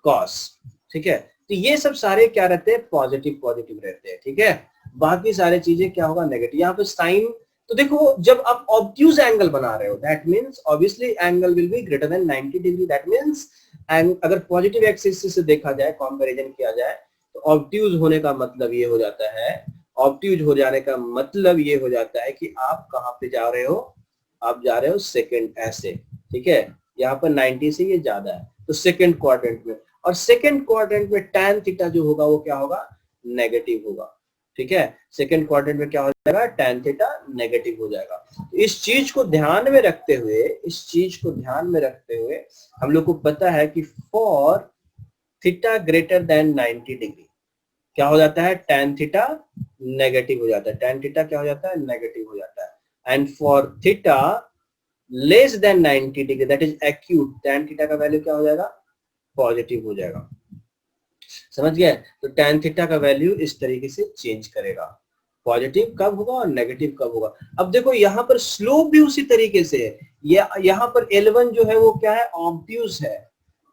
कॉस, ठीक है। तो ये सब सारे क्या रहते हैं, पॉजिटिव पॉजिटिव रहते हैं, ठीक है। बाकी सारी चीजें क्या होगा, नेगेटिव। यहाँ पे साइन, तो देखो जब आप ऑब्ट्यूज एंगल बना रहे हो that means obviously angle will be greater than 90 degree, that means and अगर पॉजिटिव एक्सिस से देखा जाए, कंपैरिजन किया जाए, तो ऑब्ट्यूज होने का मतलब ये हो जाता है, ऑब्ट्यूज हो जाने का मतलब ये हो जाता है कि आप कहाँ पे जा रहे हो, आप जा रहे हो सेकंड ऐसे, ठीक है। यहाँ पर 90 से ये ज्यादा है तो सेकंड क्वाड्रेंट में, और सेकंड क्वाड्रेंट में tan थीटा जो होगा वो क्या होगा, नेगेटिव होगा, ठीक है। सेकंड क्वाड्रेंट में क्या हो जाएगा, tan थीटा नेगेटिव हो जाएगा। तो इस चीज को ध्यान में रखते हुए, इस चीज को ध्यान में रखते हुए हम लोग को पता है कि for theta greater than 90 degree क्या हो जाता है, tan थीटा नेगेटिव हो जाता है, tan थीटा क्या हो जाता है, नेगेटिव हो जाता है। And for theta less than 90 degree that is acute, tan theta का वैल्यू क्या हो जाएगा, पॉजिटिव हो जाएगा, समझ गए। तो tan थीटा का वैल्यू इस तरीके से चेंज करेगा, पॉजिटिव कब होगा और नेगेटिव कब होगा। अब देखो यहाँ पर स्लोप भी उसी तरीके से है, यहाँ पर L1 जो है वो क्या है, ऑब्ट्यूज है,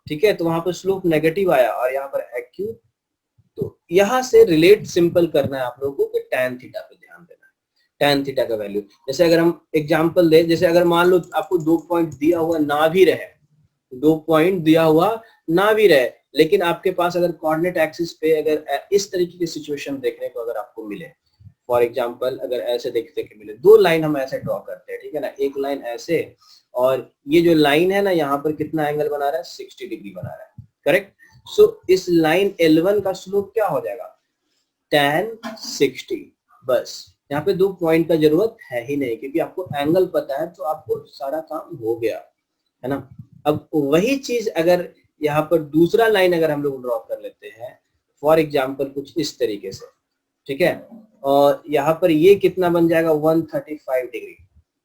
ठीक है, तो वहां पर स्लोप नेगेटिव आया और यहाँ पर एक्यूट। तो यहाँ से रिलेट सिंपल करना है आप लोगों को कि tan थीटा पे ध्यान देना है, tan थीटा का वैल्यू। जैसे अगर हम एग्जांपल दे, जैसे अगर मान लो आपको 2 पॉइंट दिया हुआ ना भी रहे, 2 पॉइंट दिया हुआ ना भी रहे, लेकिन आपके पास अगर कोऑर्डिनेट एक्सिस पे अगर इस तरीके की सिचुएशन देखने को अगर आपको मिले, फॉर एग्जांपल अगर ऐसे देखते कि मिले, 2 लाइन हम ऐसे ड्रॉ करते हैं, ठीक है ना, एक लाइन ऐसे, और ये जो लाइन है ना यहाँ पर कितना एंगल बना रहा है, 60 डिग्री बना रहा है, करेक्ट। सो इस लाइन L1 का स्लोप क्या हो जाएगा, tan 60। बस यहाँ पे 2 पॉइंट का जरूरत है ही नहीं, क्योंकि आपको एंगल पता है तो आपको सारा काम हो गया, है ना। अब वही चीज अगर यहाँ पर दूसरा लाइन अगर हम लोग ड्रॉ कर लेते हैं, फॉर एग्जांपल कुछ इस तरीके से, ठीक है, और यहाँ पर ये कितना बन जाएगा 135 डिग्री,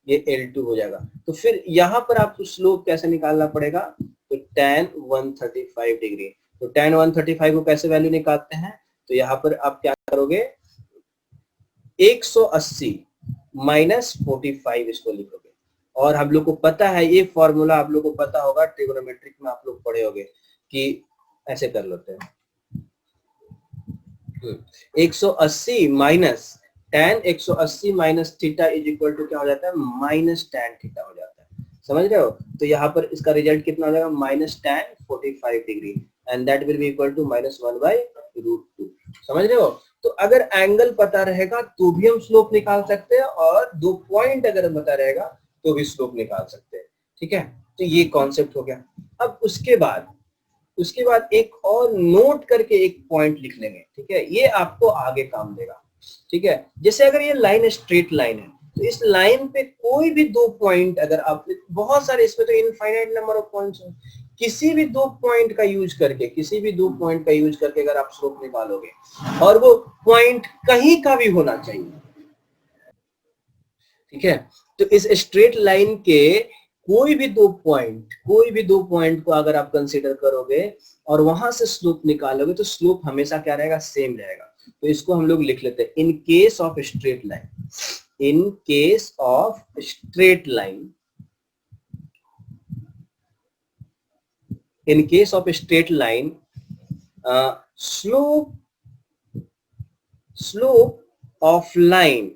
ये L2 हो जाएगा। तो फिर यहाँ पर आपको स्लोप कैसे निकालना पड़ेगा, तो tan 135 डिग्री। तो tan 135 को कैसे वैल्यू निकालते हैं, तो यहाँ पर आप क्या करोगे, 180 माइनस 45 इसको लिखोगे। और हम लोग को पता है ये फॉर्मूला, आप लोग को पता होगा, ट्रिगोनोमेट्रिक में आप लोग पढ़े होंगे कि ऐसे कर लेते हैं, 180 minus tan 180 minus theta is equal to क्या हो जाता है, माइनस tan थीटा हो जाता है। समझ रहे हो? तो यहाँ पर इसका रिजल्ट कितना हो जाएगा, minus tan 45 degree, and that will be equal to -1/√2। समझ रहे हो? तो अगर एंगल पता रहेगा तो भी हम स्लोप निकाल सकते हैं, और 2 पॉइंट अगर पता रहेगा तो भी स्लोप निकाल सकते हैं। ठीक है, तो ये कॉन्सेप्ट हो गया। अब उसके बाद एक और नोट करके एक पॉइंट लिख लेंगे। ठीक है, ये आपको आगे काम देगा। ठीक है, जैसे अगर ये लाइन स्ट्रेट लाइन है, तो इस लाइन पे कोई भी 2 पॉइंट, अगर आप, बहुत सारे इसमें तो इनफाइनाइट नंबर ऑफ पॉइंट्स हैं, किसी भी 2 पॉइंट का यूज करके अगर आप स्लोप निकालोगे, और वो पॉइंट कहीं का भी होना चाहिए। ठीक है, तो इस स्ट्रेट लाइन के कोई भी दो पॉइंट को अगर आप कंसीडर करोगे और वहां से स्लोप निकालोगे, तो स्लोप हमेशा क्या रहेगा, सेम रहेगा। तो इसको हम लोग लिख लेते हैं, in case of straight line, in case of straight line, in case of straight line, slope of line,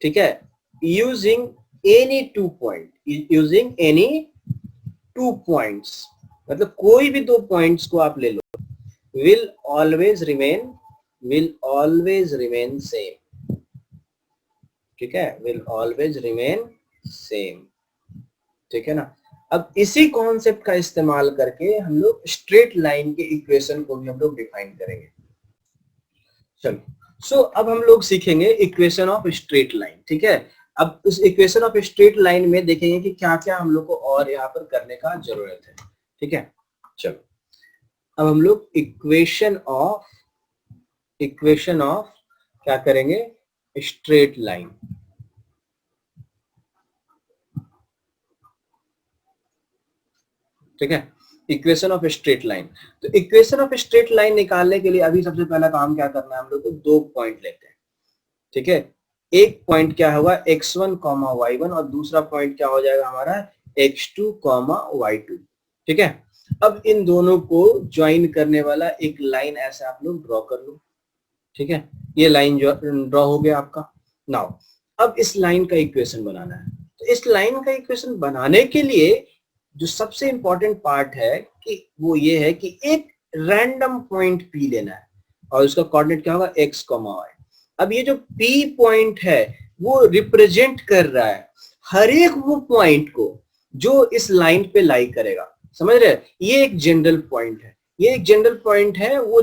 ठीक है, using any 2 point, using any 2 points, मतलब कोई भी 2 पॉइंट्स को आप ले लो, will always remain same। ठीक है, will always remain same। ठीक है ना? अब इसी कॉन्सेप्ट का इस्तेमाल करके हम लोग स्ट्रेट लाइन के इक्वेशन को भी हम लोग डिफाइन करेंगे। चलो, सो अब हम लोग सीखेंगे इक्वेशन ऑफ स्ट्रेट लाइन। ठीक है, अब उस इक्वेशन ऑफ स्ट्रेट लाइन में देखेंगे कि क्या क्या हम लोग को और यहाँ पर करने का जरूरत है। ठीक है, चलो, अब हम लोग इक्वेशन ऑफ क्या करेंगे, स्ट्रेट लाइन। ठीक है, इक्वेशन ऑफ स्ट्रेट लाइन। तो इक्वेशन ऑफ स्ट्रेट लाइन निकालने के लिए अभी सबसे पहला काम क्या करना है, हम लोग को 2 पॉइंट लेते हैं। ठीक है, एक पॉइंट क्या होगा, x1 y1, और दूसरा पॉइंट क्या हो जाएगा हमारा, x2 y2। ठीक है, अब इन दोनों को ज्वाइन करने वाला एक लाइन ऐसे आप लोग ड्रॉ कर लो। ठीक है, ये लाइन ड्रॉ हो गया आपका। नाउ अब इस लाइन का इक्वेशन बनाना है। तो इस लाइन का इक्वेशन बनाने के लिए जो सबसे इंपॉर्टेंट पार्ट है कि वो ये है कि एक रैंडम पॉइंट P लेना है, और उसका कोऑर्डिनेट क्या होगा, x, y। अब ये जो P पॉइंट है वो रिप्रेजेंट कर रहा है हर एक वो पॉइंट को जो इस लाइन पे लाई करेगा। समझ रहे हैं? ये एक जनरल पॉइंट है, ये एक जनरल पॉइंट है। वो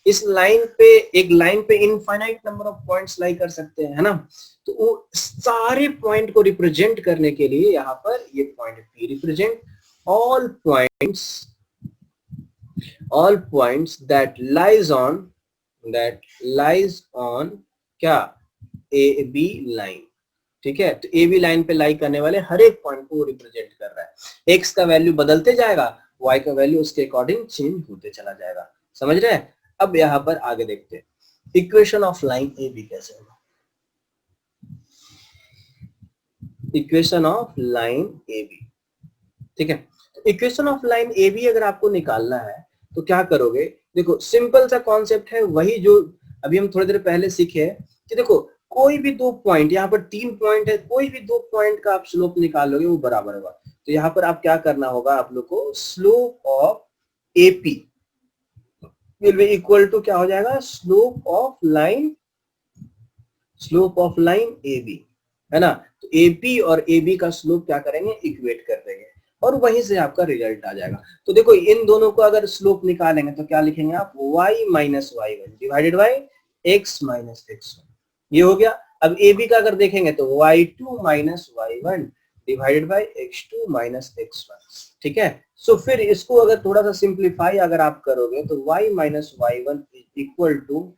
इस लाइन पे, एक लाइन पे इनफाइनाइट नंबर ऑफ पॉइंट्स लाई कर सकते हैं, है ना? तो वो सारे पॉइंट को रिप्रेजेंट करने के लिए यहाँ पर ये point P represent all points that lies on क्या, ए बी लाइन। ठीक है, तो ए बी लाइन पे लाई करने वाले हर एक पॉइंट को रिप्रेजेंट कर रहा है। एक्स का वैल्यू बदलते जाएगा, वाई का वैल्यू उसके अकॉर्डिंग चेंज होते चला जाएगा। समझ रहे हैं? अब यहाँ पर आगे देखते हैं equation of line A B कैसे होगा। Equation of line A B, ठीक है, equation of line A B अगर आपको निकालना है तो क्या करोगे, देखो सिंपल सा कॉन्सेप्ट है, वही जो अभी हम थोड़ी देर पहले सीखे कि देखो कोई भी 2 पॉइंट, यहाँ पर 3 पॉइंट है, कोई भी 2 पॉइंट का आप स्लोप निकालोगे वो बराबर होगा। तो यहाँ पर आप क्या करना होगा, आप लोग को slope of AP will be equal to क्या हो जाएगा, slope of line A B, है ना? तो एपी और ए बी का स्लोप क्या करेंगे, इक्वेट कर देंगे, और वहीं से आपका रिजल्ट आ जाएगा। तो देखो इन दोनों को अगर स्लोप निकालेंगे तो क्या लिखेंगे आप, y minus Y one divided by x minus X one, ये हो गया। अब ए बी का अगर देखेंगे तो y2 minus Y one divided by x2 minus X one. ठीक है, सो फिर इसको अगर थोड़ा सा सिंप्लीफाई अगर आप करोगे तो y minus Y one equal to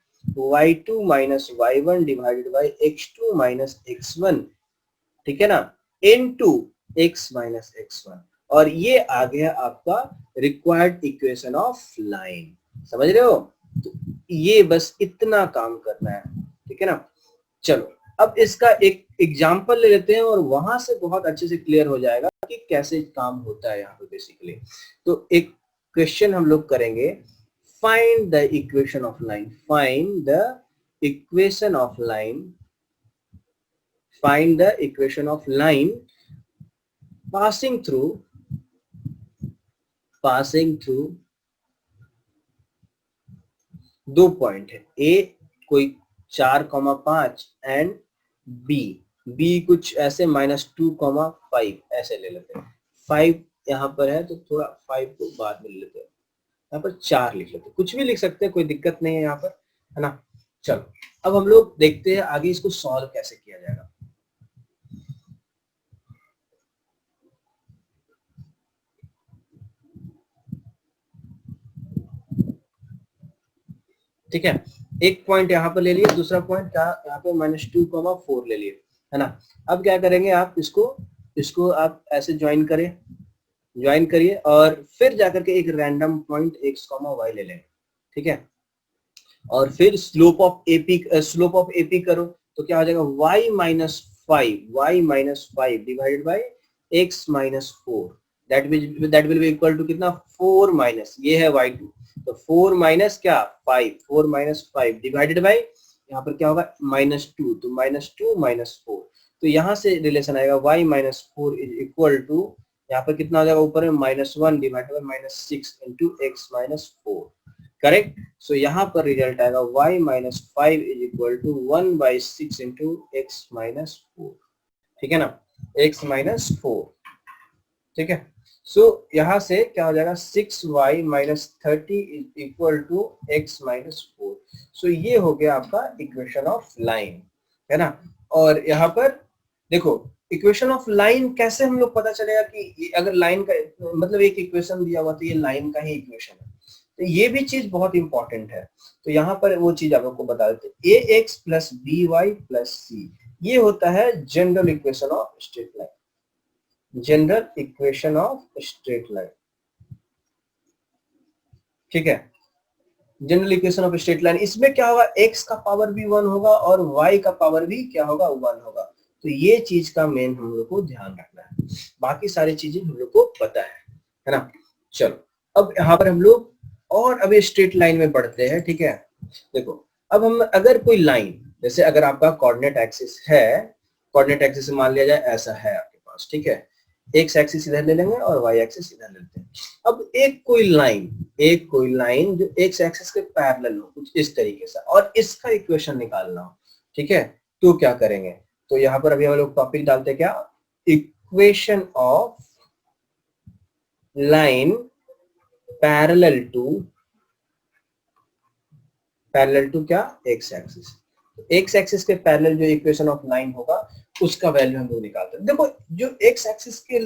y2 minus Y one divided by x2 minus X one, ठीक है ना, into x minus X one, और ये आ गया आपका रिक्वायर्ड इक्वेशन ऑफ लाइन। समझ रहे हो? तो ये बस इतना काम करना है, ठीक है ना? चलो अब इसका एक एग्जांपल ले लेते हैं और वहां से बहुत अच्छे से क्लियर हो जाएगा कि कैसे काम होता है यहाँ पे बेसिकली। तो एक क्वेश्चन हम लोग करेंगे, find the equation of line, find the equation of line, find the equation of line passing through दो पॉइंट है, ए कोई 4,5 एंड बी कुछ ऐसे -2,5 ऐसे ले लेते हैं। 5 यहाँ पर है तो थोड़ा 5 को बाद में ले लेते हैं, यहाँ पर 4 लिख लेते हैं, कुछ भी लिख सकते हैं, कोई दिक्कत नहीं है यहाँ पर, है ना। चलो अब हम लोग देखते हैं आगे इसको सॉल्व कैसे किया जाएगा। ठीक है, एक पॉइंट यहाँ पर ले लिए, दूसरा पॉइंट क्या यहाँ पे -2,4 ले लिए, है ना। अब क्या करेंगे आप इसको आप ऐसे ज्वाइन करिए और फिर जाकर के एक रैंडम पॉइंट x, y ले लेंगे, ठीक है। और फिर स्लोप ऑफ एपी करो तो क्या हो जाएगा y -5 divided by x -4, that will be equal to कितना 4 माइनस, ये है y2 तो 4 माइनस क्या 5, 4 माइनस 5 डिवाइडेड बाय यहाँ पर क्या होगा -2 तो -2 -4, तो यहाँ से रिलेशन आएगा y -4 इज इक्वल टू यहाँ पर कितना हो जाएगा ऊपर में -1 divided by -6 into x -4, correct. So यहाँ पर रिजल्ट आएगा y -5 is equal to 1/6 into x -4, ठीक है ना, x -4, ठीक है। सो यहाँ से क्या हो जाएगा 6y -30 is equal to x -4, so ये हो गया आपका इक्वेशन ऑफ लाइन, है ना। और यहाँ पर देखो इक्वेशन ऑफ लाइन कैसे हम लोग पता चलेगा कि अगर लाइन का मतलब एक इक्वेशन दिया हुआ तो ये लाइन का ही इक्वेशन है, तो ये भी चीज बहुत इंपॉर्टेंट है। तो यहाँ पर वो चीज आप लोग को बता देते हैं, ax plus by plus c, ये होता है general equation of straight line, general equation of straight line, ठीक है। General equation of straight line, इसमें क्या होगा x का पावर भी 1 होगा और y का पावर भी क्या होगा 1 होगा, तो ये चीज का मेन हम लोग को ध्यान रखना है, बाकी सारी चीजें हम लोग को पता है ना। चलो अब यहाँ पर हम लोग और अभी स्ट्रेट लाइन में बढ़ते हैं, ठीक है। देखो अब हम अगर कोई लाइन, जैसे अगर आपका कोऑर्डिनेट एक्सिस है, कोऑर्डिनेट एक्सिस मान लिया जाए ऐसा है आपके पास, ठीक है, एक्स एक्सिस इधर ले लेंगे और वाई एक्सिस इधर ले लेते हैं। अब एक कोई लाइन जो एक्स एक्सिस के पैरेलल हो कुछ इस तरीके से और इसका इक्वेशन निकालना हो, ठीक है, तो क्या करेंगे, तो यहाँ पर अभी हम लोग टॉपिक डालते हैं क्या, equation of line parallel to क्या एक्स एक्सिस, एक्स एक्सिस के पैरेलल जो इक्वेशन ऑफ लाइन होगा उसका वैल्यू हम लोग निकालते हैं। देखो जो एक्स एक्सिस के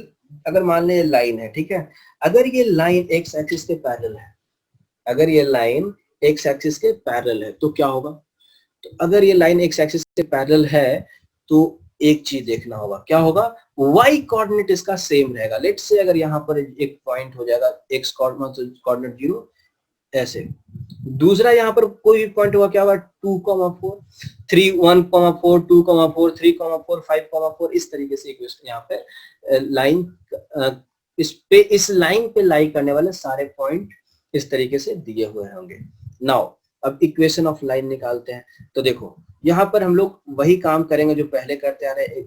अगर मान ले लाइन है, ठीक है, अगर ये लाइन एक्स एक्सिस के पैरेलल है, अगर ये लाइन एक्स एक्सिस के पैरेलल है तो क्या होगा, तो अगर ये लाइन एक्स एक्सिस के पैरेलल है तो एक चीज देखना होगा, क्या होगा, y कोऑर्डिनेट इसका सेम रहेगा। लेट्स से अगर यहाँ पर एक पॉइंट हो जाएगा x कोऑर्डिनेट 0 ऐसे, दूसरा यहाँ पर कोई भी पॉइंट होगा क्या होगा 2,4 3 1,4 2,4 3,4 5,4 इस तरीके से इक्वेशन यहाँ पे लाइन इस लाइन पे लाई करने वाले सारे पॉइंट इस तरीके से दिए हुए होंगे। नाउ अब इक्वेशन ऑफ लाइन निकालते हैं, तो देखो यहाँ पर हम लोग वही काम करेंगे जो पहले करते आ रहे,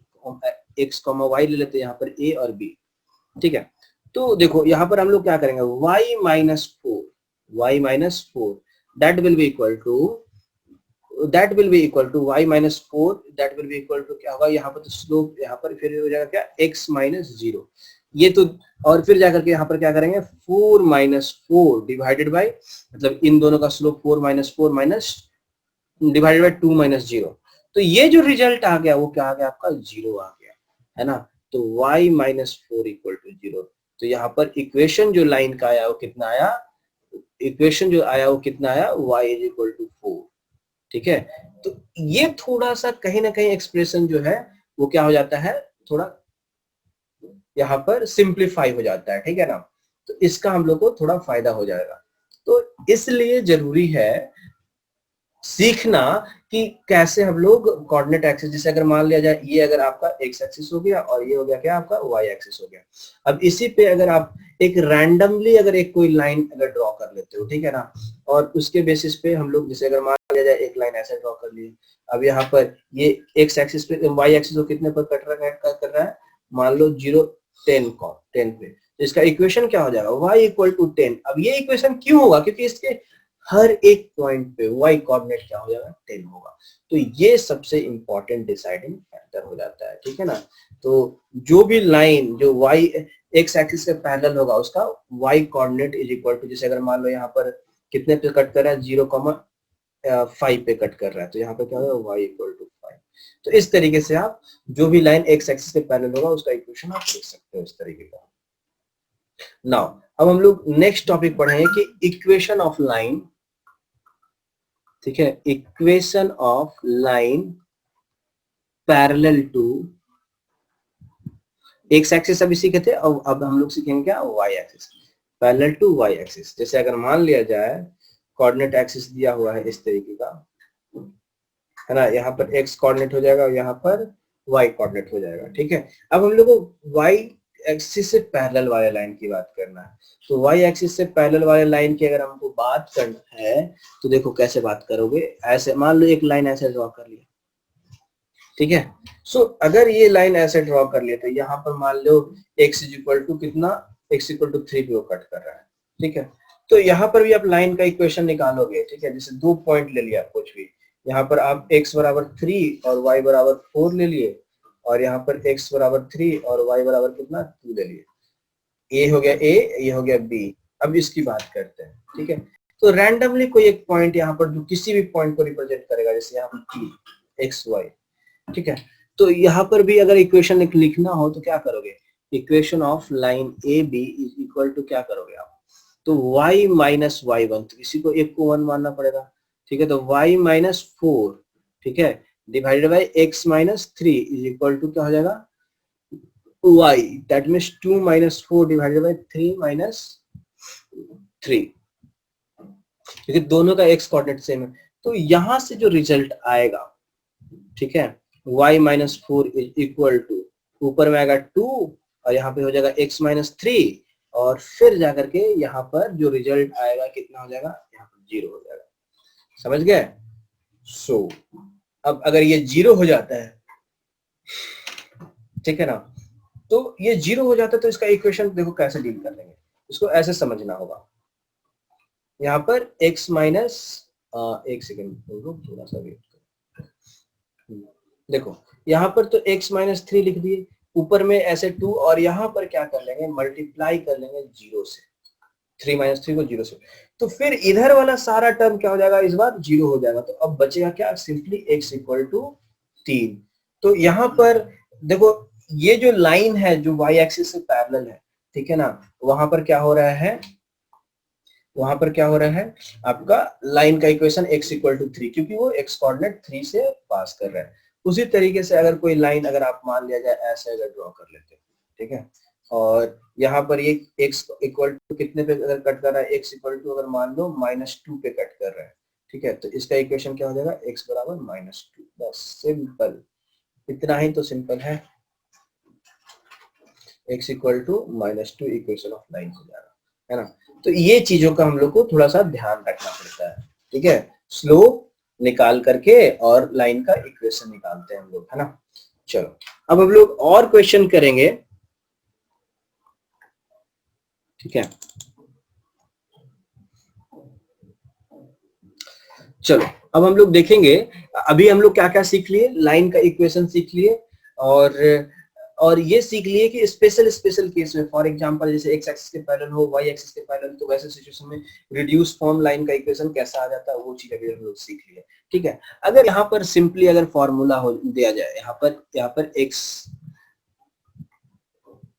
x, y ले लेते हैं यहाँ पर a और b, ठीक है। तो देखो यहाँ पर हम लोग क्या करेंगे y -4 that will be equal to y -4 that will be equal to क्या होगा, यहाँ पर तो स्लोप यहाँ पर फिर हो जाएगा क्या x -0, ये तो और फिर जाकर के यहाँ पर क्या करेंगे 4 -4 डिवाइडेड बाय, मतलब इन दोनों का स्लोप 4 -4 माइनस डिवाइडेड बाय 2 -0, तो ये जो रिजल्ट आ गया वो क्या आ गया आपका 0 आ गया, है ना। तो y -4 इक्वल टू 0, तो यहाँ पर इक्वेशन जो लाइन का आया वो कितना आया, इक्वेशन जो आया वो कितना आया y इज इक्वल टू 4, ठीक है। तो ये थोड़ा सा कहीं ना कहीं एक्सप्रेशन जो है वो क्या हो जाता है, थोड़ा यहाँ पर सिंप्लीफाई हो जाता है, ठीक है ना, तो इसका हम लोग को थोड़ा फायदा हो जाएगा। तो इसलिए जरूरी है सीखना कि कैसे हम लोग कोऑर्डिनेट एक्सिस, जैसे अगर मान लिया जाए ये अगर आपका एक्स एक्सिस हो गया और ये हो गया क्या आपका वाई एक्सिस हो गया। अब इसी पे अगर आप एक रैंडमली अगर एक कोई लाइन अगर ड्रॉ कर लेते हो, ठीक है ना, और उसके बेसिस पे हम लोग जैसे अगर मान लिया जाए एक लाइन ऐसे ड्रॉ कर लिए। अब यहाँ पर ये एक्स एक्सिस पे वाई एक्सिस को कितने पर कट रहा है, कर रहा है, मान लो 0 10 पे, तो इसका इक्वेशन क्या हो जाएगा y इक्वल टू 10। अब ये इक्वेशन क्यों होगा, क्योंकि इसके हर एक पॉइंट पे y कोऑर्डिनेट क्या हो जाएगा 10 होगा। तो ये सबसे इंपॉर्टेंट डिसाइडिंग फैक्टर हो जाता है, ठीक है ना। तो जो भी लाइन जो y एक्स एक्सिस के पैरेलल होगा उसका y coordinate is equal to, जैसे अगर मान लो यहाँ पर कितने पे कट कर रहा है 0,5 पे कट कर रहा है, तो यहाँ पे क्या होगा y इक्वल टू 5। तो इस तरीके से आप जो भी लाइन एक्स एक्सिस के पैरेलल होगा उसका इक्वेशन आप लिख सकते हो इस तरीके का। नाउ अब हम लोग नेक्स्ट टॉपिक पढ़ेंगे कि इक्वेशन ऑफ लाइन, ठीक है, equation of line parallel to X axis अभी सीखे थे, अब हम लोग सीखेंगे क्या Y axis, parallel to Y axis. जैसे अगर मान लिया जाए कोऑर्डिनेट एक्सिस दिया हुआ है इस तरीके का, है ना, यहाँ पर एक्स कोऑर्डिनेट हो जाएगा और यहाँ पर वाई कोऑर्डिनेट हो जाएगा, ठीक है। अब हम लोग को वाई एक्सिस से पैरेलल वाले लाइन की बात करना है। तो वाई एक्सिस से पैरेलल वाले लाइन की अगर हमको बात करना है तो देखो कैसे बात करोगे, ऐसे मान लो एक लाइन ऐसे ड्रॉ कर लिया, ठीक है। सो अगर ये लाइन ऐसे ड्रॉ कर लिया तो यहाँ पर मान लो x इज इक्वल टू कितना, x इक्वल टू 3 पे वो कट कर रहा है, ठीक है। तो यहाँ पर भी आप लाइन का इक्वेशन निकालोगे, ठीक है, जैसे 2 पॉइंट ले लिया कुछ भी, यहाँ पर आप x बराबर 3 और y बराबर 4 ले लिए, और यहाँ पर x बराबर 3 और y बराबर कितना 2 ले लिए। ए हो गया a, ये हो गया b। अब इसकी बात करते हैं, ठीक है। तो रैंडमली कोई एक पॉइंट यहाँ पर जो किसी भी पॉइंट को रिप्रेजेंट करेगा, जैसे यहाँ पर t x y, ठीक है। तो यहाँ पर भी अगर इक्वेशन लिखना हो तो क्या करोगे, equation of line A B is equal to क्या करोगे आप, तो y माइनस वाई वन, तो किसी को एक को 1 मानना पड़ेगा, ठीक है। तो y माइनस 4, ठीक है, divided by x minus 3 is equal to क्या हो जाएगा y, that means 2 minus 4 divided by 3 minus 3, क्योंकि दोनों का x कोऑर्डिनेट सेम है। तो यहां से जो रिजल्ट आएगा, ठीक है, y minus 4 is equal to, ऊपर में आएगा 2 और यहाँ पे हो जाएगा x माइनस 3, और फिर जाकर के यहाँ पर जो रिजल्ट आएगा कितना हो जाएगा, यहाँ पर 0 हो जाएगा। समझ गए। सो अब अगर ये 0 हो जाता है, ठीक है ना, तो ये 0 हो जाता है तो इसका इक्वेशन देखो कैसे डील कर लेंगे, इसको ऐसे समझना होगा। यहाँ पर x माइनस, एक सेकेंड थोड़ा सा वेट करो, देखो यहाँ पर तो x माइनस 3 लिख दिए, ऊपर में ऐसे 2, और यहाँ पर क्या कर लेंगे, मल्टीप्लाई कर लेंगे 0 से, 3 माइनस 3 को 0 से, तो फिर इधर वाला सारा टर्म क्या हो जाएगा, इस बार 0 हो जाएगा। तो अब बचेगा क्या, सिंपली x इक्वल टू 3। तो यहाँ पर देखो ये जो लाइन है जो y एक्सिस से पैरेलल है, ठीक है ना, वहां पर क्या हो रहा है, वहां पर क्या हो रहा है आपका लाइन का इक्वेशन x इक्वल टू 3, क्योंकि वो x कोऑर्डिनेट 3 से पास कर रहा है। उसी तरीके से अगर कोई लाइन अगर आप मान लिया जाए ऐसे अगर ड्रॉ कर लेते हैं, ठीक है, और यहाँ पर ये x इक्वल टू कितने पे अगर कट कर रहा है, x इक्वल टू अगर मान लो -2 पे कट कर रहा है, ठीक है, तो इसका इक्वेशन क्या हो जाएगा, x बराबर -2। बस सिंपल, इतना ही तो सिंपल है, x equal to -2 equation of line हो जाएगा, है ना। तो ये चीजों का हम लोग को थोड़ा सा ध्यान रखना पड़ता है, ठीक है। स्लोप निकाल करके और लाइन का इक्वेशन निकालते हैं हम लोग, है ना। चलो अब हम लोग और क्वेश्चन करेंगे, ठीक है। चलो अब हम लोग देखेंगे, अभी हम लोग क्या क्या सीख लिए, लाइन का इक्वेशन सीख लिए, और ये सीख लिए कि स्पेशल स्पेशल केस में, फॉर एग्जांपल जैसे एक्स एक्सिस के पैरेलल हो, वाई एक्सिस के पैरेलल, तो वैसे सिचुएशन में रिड्यूस फॉर्म लाइन का इक्वेशन कैसा आ जाता है, वो चीज अभी हम लोग सीख लिए, ठीक है। अगर यहाँ पर सिंपली अगर फॉर्मूला हो दिया जाए, यहाँ पर एक्स,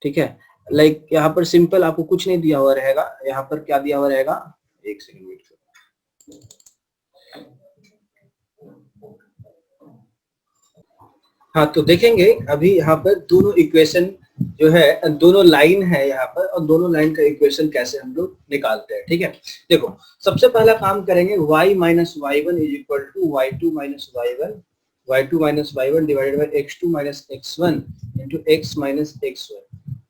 ठीक है, लाइक यहाँ पर सिंपल आपको कुछ नहीं दिया हुआ रहेगा, यहाँ पर क्या दिया हुआ रहेगा, एक सेकंड वेट करो। हाँ तो देखेंगे अभी यहाँ पर दोनों इक्वेशन जो है दोनों लाइन है यहाँ पर, और दोनों लाइन का इक्वेशन कैसे हम लोग निकालते हैं। ठीक है, देखो सबसे पहला काम करेंगे y minus Y one is equal to Y two minus Y one divided by x2 minus x1 into x minus x1।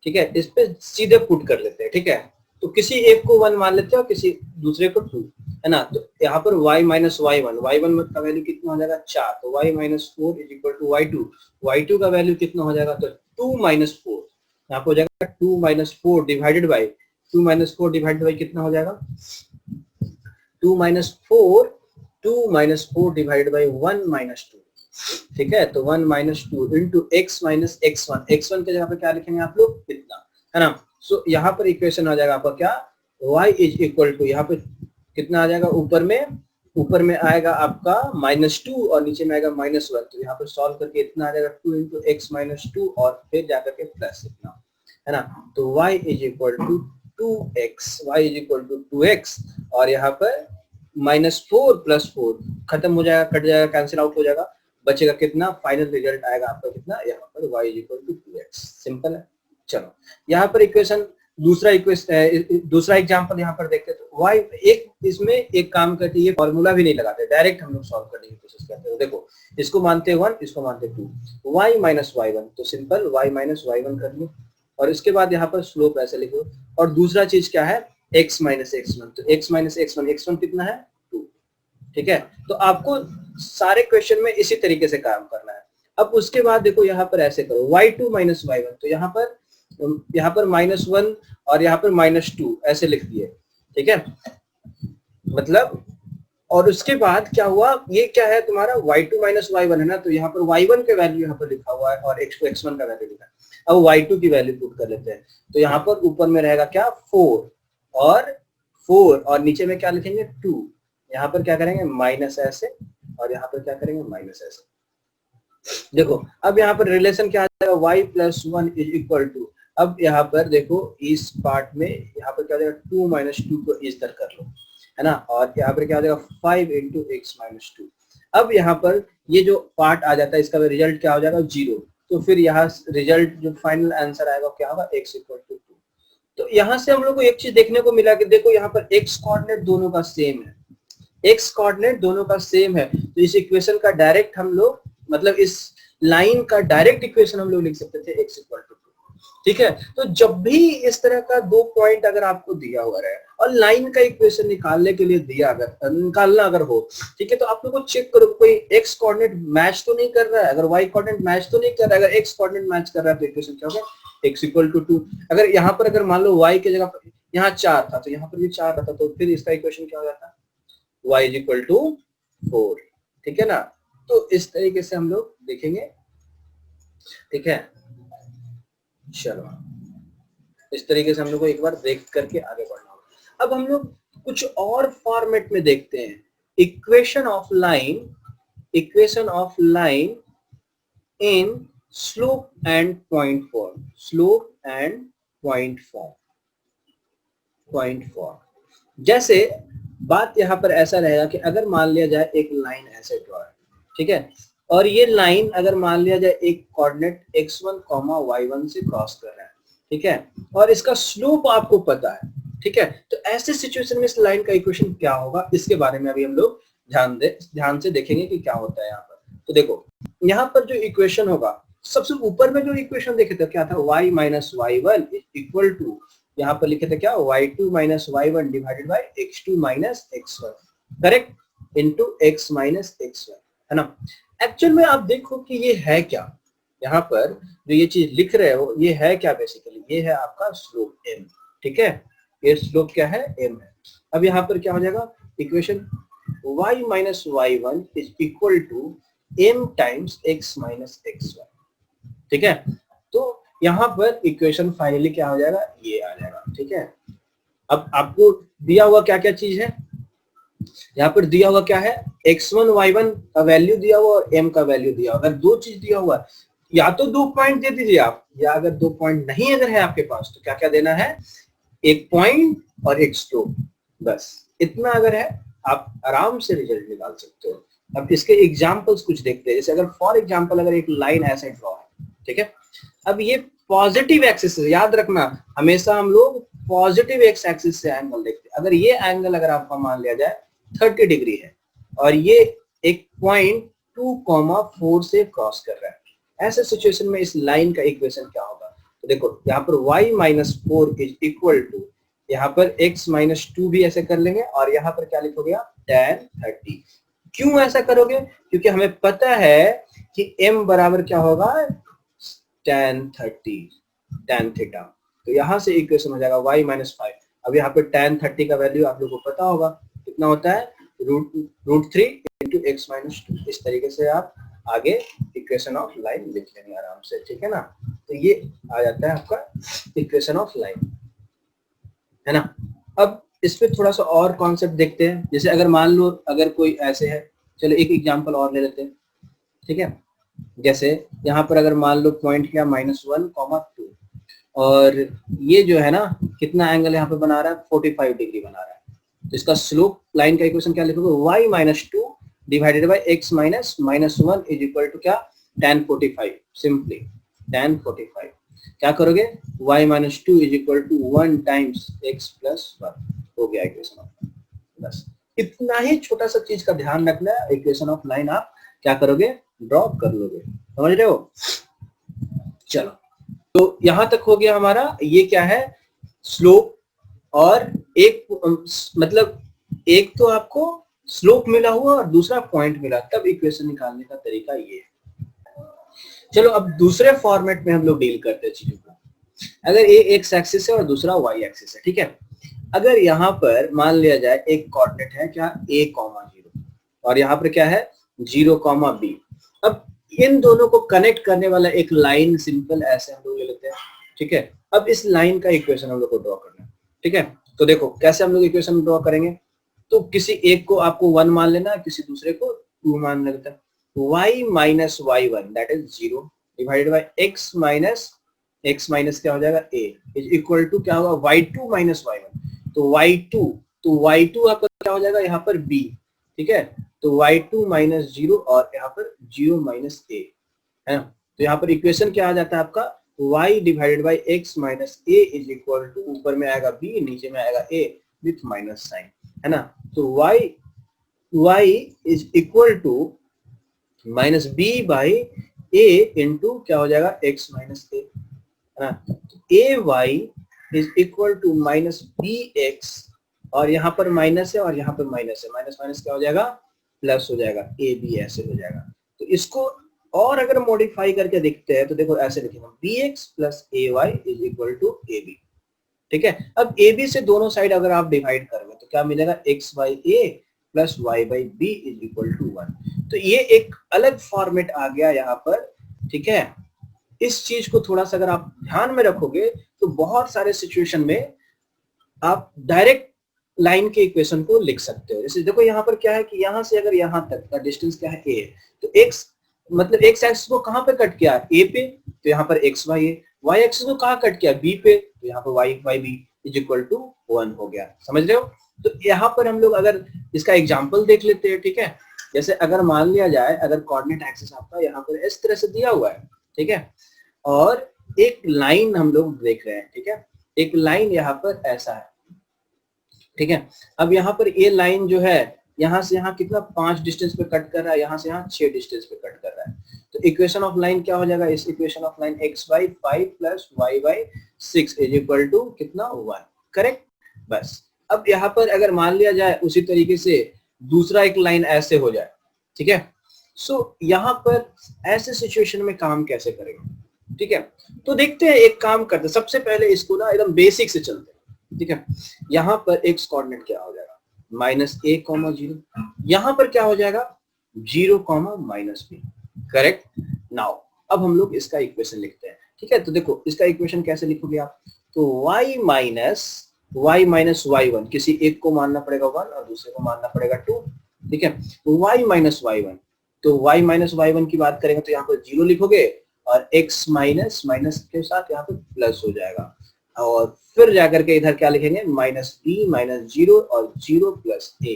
ठीक है, इस पे सीधे पुट कर लेते हैं। ठीक है, तो किसी एक को 1 मान लेते हैं और किसी दूसरे को 2, है ना। तो यहाँ पर y माइनस वाई वन का वैल्यू कितना हो जाएगा 4, तो y minus 4 is equal to Y two का वैल्यू कितना हो जाएगा, तो 2 माइनस 4, यहाँ पे हो जाएगा 2 माइनस 4 डिवाइडेड बाई कितना हो जाएगा 2 माइनस 4 डिवाइडेड बाई 1 माइनस 2। ठीक है, तो 1 minus 2 into x minus x1 के जगह पे क्या लिखेंगे आप लोग, कितना, है ना। सो यहाँ पर इक्वेशन आ जाएगा आपका क्या, y इज इक्वल टू, यहाँ पे कितना आ जाएगा, ऊपर में आएगा आपका -2 और नीचे में आएगा -1। तो यहाँ पर सॉल्व करके इतना आ जाएगा 2 इंटू एक्स माइनस 2 और फिर जाकर के प्लस इतना, है ना। तो y is equal to 2x, और यहाँ पर -4 प्लस 4 खत्म हो जाएगा, कट जाएगा, कैंसिल आउट हो जाएगा, बचेगा कितना, फाइनल रिजल्ट आएगा आपका कितना, यहाँ पर y is equal to 2x। Simple है। चलो यहाँ पर इक्वेशन दूसरा एग्जांपल यहाँ पर देखते हैं। तो y इसमें एक काम करते हैं, ये फॉर्मूला भी नहीं लगाते, डायरेक्ट हम लोग सॉल्व करने की कोशिश करते हैं। देखो इसको मानते हैं 1, इसको मानते हैं 2, y माइनस वाई वन, तो simple y minus Y one कर लो, और इसके बाद यहाँ पर स्लोप ऐसे लिखो। और दूसरा चीज क्या है, x माइनस x1, तो x माइनस x1 कितना है 2। ठीक है, तो आपको सारे क्वेश्चन में इसी तरीके से काम करना है। अब उसके बाद देखो यहाँ पर ऐसे करो, y2 माइनस वाई वन, तो यहाँ पर -1 और यहाँ पर -2 ऐसे लिख दिए। ठीक है, मतलब, और उसके बाद क्या हुआ, ये क्या है तुम्हारा y2 माइनस वाई वन है ना, तो यहाँ पर y1 के वैल्यू यहाँ पर लिखा हुआ है और x2 x1 का वैल्यू लिखा है। अब y2 की वैल्यू पुट कर लेते हैं, तो यहाँ पर ऊपर में रहेगा क्या 4 और नीचे में क्या लिखेंगे 2, यहाँ पर क्या करेंगे माइनस ऐसे, और यहाँ पर क्या करेंगे माइनस ऐसे। देखो अब यहाँ पर रिलेशन क्या आ जाएगा, y plus 1 is equal to, अब यहाँ पर देखो इस पार्ट में यहाँ पर क्या हो जाएगा 2 माइनस 2 को इस तरह कर लो, है ना, और यहाँ पर क्या हो जाएगा 5 इंटू एक्स माइनस 2। अब यहाँ पर ये जो पार्ट आ जाता है इसका रिजल्ट क्या हो जाएगा 0, तो फिर यहाँ रिजल्ट जो फाइनल आंसर आएगा क्या होगा x इक्वल टू 2। तो यहाँ से हम लोग को एक चीज देखने को मिला कि देखो यहाँ पर x कोऑर्डिनेट दोनों का सेम है, तो इस इक्वेशन का डायरेक्ट हम लोग, मतलब इस लाइन का डायरेक्ट इक्वेशन हम लोग लिख सकते थे x इक्वल टू 2। ठीक है, तो जब भी इस तरह का 2 पॉइंट अगर आपको दिया हुआ है और लाइन का इक्वेशन निकालने के लिए निकालना अगर हो, ठीक है, तो आप लोग को चेक करो कोई x कोऑर्डिनेट मैच तो नहीं कर रहा है। अगर y कोऑर्डिनेट मैच तो नहीं कर रहा है, अगर x कोऑर्डिनेट मैच कर रहा है तो इक्वेशन क्या होगा x इक्वल टू 2। अगर यहाँ पर अगर मान लो y के जगह पर यहाँ 4 था तो यहाँ पर भी 4 रहता, तो फिर इसका इक्वेशन क्या हो जाता, y इज इक्वल टू 4। ठीक है ना, तो इस तरीके से हम लोग देखेंगे। ठीक है, चलो इस तरीके से हम लोग को एक बार देख करके आगे बढ़ना होगा। अब हम लोग कुछ और फॉर्मेट में देखते हैं, equation of line in slope and point form. जैसे बात यहाँ पर ऐसा रहेगा कि अगर मान लिया जाए एक लाइन ऐसे ड्रॉ है, ठीक है, और ये लाइन अगर मान लिया जाए एक कोऑर्डिनेट x1, y1 से क्रॉस कर रहा है, ठीक है, और इसका स्लोप आपको पता है। ठीक है, तो ऐसे सिचुएशन में इस लाइन का इक्वेशन क्या होगा, इसके बारे में अभी हम लोग ध्यान से देखेंगे कि क्या होता है यहाँ पर। तो देखो यहाँ पर जो इक्वेशन होगा, सबसे ऊपर में जो इक्वेशन देखे थे क्या था, y minus Y one equal to, यहाँ पर लिखे थे क्या y2 minus Y one divided by x2 minus x1, correct, into x minus x1, है ना। एक्चुअल में आप देखो कि ये है क्या, यहाँ पर जो ये चीज लिख रहे हो ये है क्या, बेसिकली ये है आपका स्लोप m। ठीक है, ये स्लोप क्या है m है। अब यहाँ पर क्या हो जाएगा, equation y minus Y one is equal to m times x minus x1। ठीक है, तो यहाँ पर इक्वेशन फाइनली क्या हो जाएगा, ये आ जाएगा। ठीक है, अब आपको दिया हुआ क्या क्या चीज है, यहाँ पर दिया हुआ क्या है, x1 y1 का वैल्यू दिया हुआ और m का वैल्यू दिया हुआ। अगर 2 चीज दिया हुआ या तो 2 पॉइंट दे दीजिए आप, या अगर 2 पॉइंट नहीं अगर है आपके पास तो क्या क्या देना है, एक पॉइंट और एक स्लोप, बस इतना अगर है आप आराम से रिजल्ट निकाल सकते हो। अब इसके एग्जांपल्स कुछ देखते हैं। जैसे अगर फॉर एग्जांपल अगर एक लाइन ऐसे ड्रॉ है, ठीक है, अब ये पॉजिटिव एक्सिस से, याद रखना हमेशा हम लोग पॉजिटिव एक्स एक्सिस से एंगल देखते हैं। अगर ये एंगल अगर आपका मान लिया जाए 30 डिग्री है और ये एक पॉइंट 2,4 से क्रॉस कर रहा है, ऐसे सिचुएशन में इस लाइन का इक्वेशन क्या होगा? तो देखो यहाँ पर y-4 इज इक्वल टू, यहाँ पर x-2 भी ऐसे कर लेंगे और यहाँ पर क्या लिखोगे आप? tan 30। क्यों ऐसा करोगे? क्योंकि हमें पता है कि m बराबर क्या होगा? tan 30, tan theta. तो यहां से इक्वेशन हो जाएगा y-5। अब यहाँ पे tan 30 का वैल्यू आप लोगों को पता होगा कितना होता है? √3 इंटू x-2। इस तरीके से आप आगे इक्वेशन ऑफ लाइन लिख लेंगे आराम से, ठीक है ना। तो ये आ जाता है आपका इक्वेशन ऑफ लाइन, है ना। अब इस पे थोड़ा सा और कॉन्सेप्ट देखते हैं। जैसे अगर मान लो अगर कोई ऐसे है, चलो एक एग्जांपल और ले लेते हैं, ठीक है। जैसे यहाँ पर अगर मान लो पॉइंट किया -1,2 और ये जो है ना कितना एंगल यहाँ पे बना रहा है? 45 डिग्री बना रहा है। तो इसका स्लोप लाइन का इक्वेशन क्या लिखोगे? y-2 divided by x-1 is equal to क्या? tan 45। सिंपली tan 45 क्या करोगे? y-2 is equal to 1 times x plus 1 हो गया इक्वेशन ऑफ लाइन। बस इतना ही छोटा सा चीज का ध्यान रखना है, इक्वेशन ऑफ लाइन आप क्या करोगे? ड्रॉ कर लोगे। समझ रहे हो? चलो तो यहां तक हो गया हमारा। ये क्या है? स्लोप। और एक मतलब एक तो आपको स्लोप मिला हुआ और दूसरा पॉइंट मिला, तब इक्वेशन निकालने का तरीका ये है। चलो अब दूसरे फॉर्मेट में हम लोग डील करते हैं चीजों को। अगर ये एक्स एक्सिस है और दूसरा वाई एक्सिस है, ठीक है। अगर यहाँ पर मान लिया जाए एक कोऑर्डिनेट है क्या? a,0 और यहाँ पर क्या है? 0,b। अब इन दोनों को कनेक्ट करने वाला एक लाइन सिंपल ऐसे हम लोग ले लेते हैं, ठीक है। अब इस लाइन का इक्वेशन हम लोग को ड्रॉ करना है, ठीक है। तो देखो कैसे हम लोग इक्वेशन ड्रॉ करेंगे। तो किसी एक को आपको 1 मान लेना, किसी दूसरे को 2 मान लेता है। y-y1 that is 0 divided by x minus क्या हो जाएगा? a इज इक्वल टू क्या होगा? y2 minus y1। तो y2 आपका क्या हो जाएगा यहाँ पर? b, ठीक है। तो y2 माइनस 0 और यहाँ पर 0 माइनस a, है ना। तो यहाँ पर इक्वेशन क्या आ जाता है आपका? y divided by x minus a is equal to, ऊपर में आएगा b, नीचे में आएगा a विथ माइनस साइन, है ना। तो y is equal to minus b by a into क्या हो जाएगा? x माइनस a, है ना। ay is equal to minus bx, और यहाँ पर माइनस है और यहाँ पर माइनस है, माइनस माइनस क्या हो जाएगा? प्लस हो जाएगा, ए बी ऐसे हो जाएगा। तो इसको और अगर मॉडिफाई करके देखते हैं तो देखो ऐसे लिखेंगे bx plus ay is equal to ab, ठीक है। अब ab से दोनों साइड अगर आप डिवाइड करोगे तो क्या मिलेगा? x by a plus y by b is equal to 1। तो ये एक अलग फॉर्मेट आ गया यहाँ पर, ठीक है। इस चीज को थोड़ा सा अगर आप ध्यान में रखोगे तो बहुत सारे सिचुएशन में आप डायरेक्ट लाइन के इक्वेशन को लिख सकते हो। जैसे देखो यहाँ पर क्या है कि यहाँ से अगर यहाँ तक का डिस्टेंस क्या है? a, तो x मतलब x एक्सिस को कहाँ पे कट किया? a पे, तो यहाँ पर x y है। y एक्सिस को कहाँ कट किया? b पे, तो यहाँ पर y b is equal to 1 हो गया। समझ रहे हो? तो यहाँ पर हम लोग अगर इसका एग्जाम्पल देख लेते हैं, ठीक है। जैसे अगर मान लिया जाए अगर कोऑर्डिनेट एक्सिस आपका यहाँ पर इस तरह से दिया हुआ है, ठीक है, और एक लाइन हम लोग देख रहे हैं, ठीक है। एक लाइन यहाँ पर ऐसा है, ठीक है। अब यहाँ पर ये लाइन जो है यहाँ से यहाँ कितना 5 डिस्टेंस पे कट कर रहा है, यहाँ से यहाँ 6 डिस्टेंस पे कट कर रहा है। तो इक्वेशन ऑफ लाइन क्या हो जाएगा? इस equation of line x by 5 plus y by 6 is equal to कितना? 1, करेक्ट। बस अब यहाँ पर अगर मान लिया जाए उसी तरीके से दूसरा एक लाइन ऐसे हो जाए, ठीक है। सो यहाँ पर ऐसे सिचुएशन में काम कैसे करेंगे, ठीक है। तो देखते हैं, एक काम करते हैं, सबसे पहले इसको ना एकदम बेसिक से चलते हैं, ठीक है। यहाँ पर x कोऑर्डिनेट क्या हो जाएगा? Minus a comma 0। यहाँ पर क्या हो जाएगा? 0 comma minus b, correct. Now अब हम लोग इसका इक्वेशन लिखते हैं, ठीक है। तो देखो इसका इक्वेशन कैसे लिखोगे आप? तो y माइनस y1, किसी एक को मानना पड़ेगा 1 और दूसरे को मानना पड़ेगा 2, ठीक है। y माइनस y1, तो y माइनस y1 की बात करेंगे तो यहाँ पर 0 लिखोगे और x माइनस माइनस के साथ यहाँ पे प्लस हो जाएगा, और फिर जाकर के इधर क्या लिखेंगे? माइनस b माइनस 0 और 0 plus a,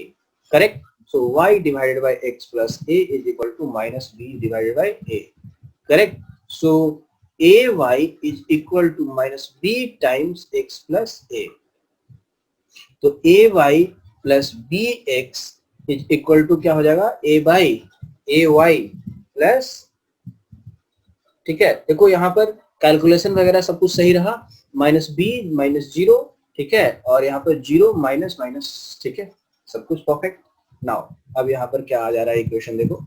correct. So y divided by x plus a is equal to minus b divided by a, correct. So a y is equal to minus b times x plus a. तो a y plus b x is equal to क्या हो जाएगा, a by a y plus, ठीक है। देखो यहाँ पर calculation वगैरह सब कुछ सही रहा, माइनस बी माइनस जीरो, ठीक है, और यहाँ पर जीरो माइनस माइनस, ठीक है, सब कुछ परफेक्ट। नाउ अब यहाँ पर क्या आ जा रहा है इक्वेशन, देखो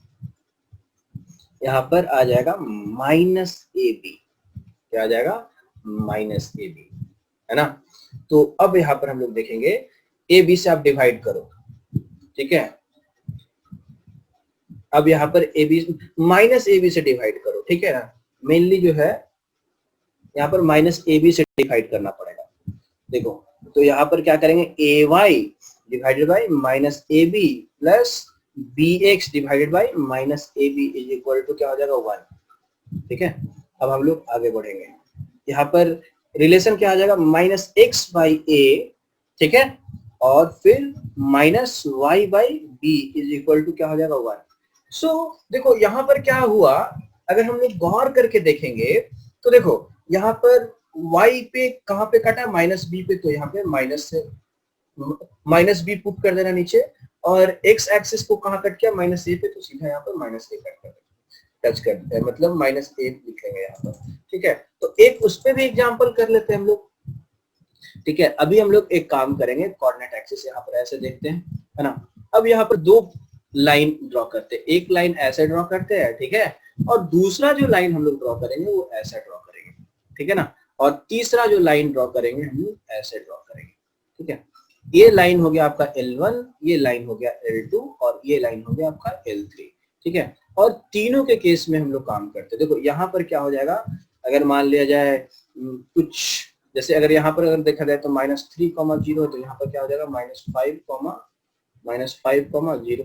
यहाँ पर आ जाएगा माइनस ए बी, क्या आ जाएगा, माइनस ए बी, है ना। तो अब यहाँ पर हम लोग देखेंगे ए बी से आप डिवाइड करो, ठीक है। अब यहाँ पर a b minus a b से डिवाइड करो, ठीक है ना। मेनली जो है यहाँ पर माइनस ए बी से डिवाइड करना पड़ेगा। देखो तो यहाँ पर क्या करेंगे, a y divided by minus a b plus b x divided by minus a B is equal to क्या हो जाएगा, 1, ठीक है। अब हम लोग आगे बढ़ेंगे, यहाँ पर रिलेशन क्या आ जाएगा, माइनस एक्स बाई ए, ठीक है, और फिर minus Y by B is equal to क्या हो जाएगा, 1। सो देखो यहाँ पर क्या हुआ, अगर हम लोग गौर करके देखेंगे तो देखो यहाँ पर y पे कहाँ पे कटा, माइनस बी पे, तो यहाँ पे माइनस से माइनस बी पुट कर देना नीचे, और x एक्सिस को कहाँ कट किया, माइनस ए पे, तो सीधा यहाँ पर माइनस ए कट कर टच करते हैं, मतलब माइनस ए लिखेंगे यहाँ पर, ठीक है। तो एक उस पे भी एग्जाम्पल कर लेते हैं हम लोग, ठीक है। अभी हम लोग एक काम करेंगे, कोऑर्डिनेट एक्सिस यहाँ पर ऐसे देखते हैं, है ना। अब यहाँ पर दो लाइन ड्रॉ करते हैं, एक लाइन ऐसे ड्रॉ करते हैं, ठीक है, और दूसरा जो लाइन हम लोग ड्रॉ करेंगे वो ऐसा ड्रॉ करेंगे, ठीक है ना, और तीसरा जो लाइन ड्रॉ करेंगे हम लोग ऐसे ड्रॉ करेंगे, ठीक है। ये लाइन हो गया आपका L1, ये लाइन हो गया L2, और ये लाइन हो गया आपका L3, ठीक है। और तीनों के केस में हम लोग काम करते हैं। देखो यहाँ पर क्या हो जाएगा, अगर मान लिया जाए कुछ, जैसे अगर यहाँ पर अगर देखा जाए तो -3, 0 है, तो यहाँ पर क्या हो जाएगा, -5, 0,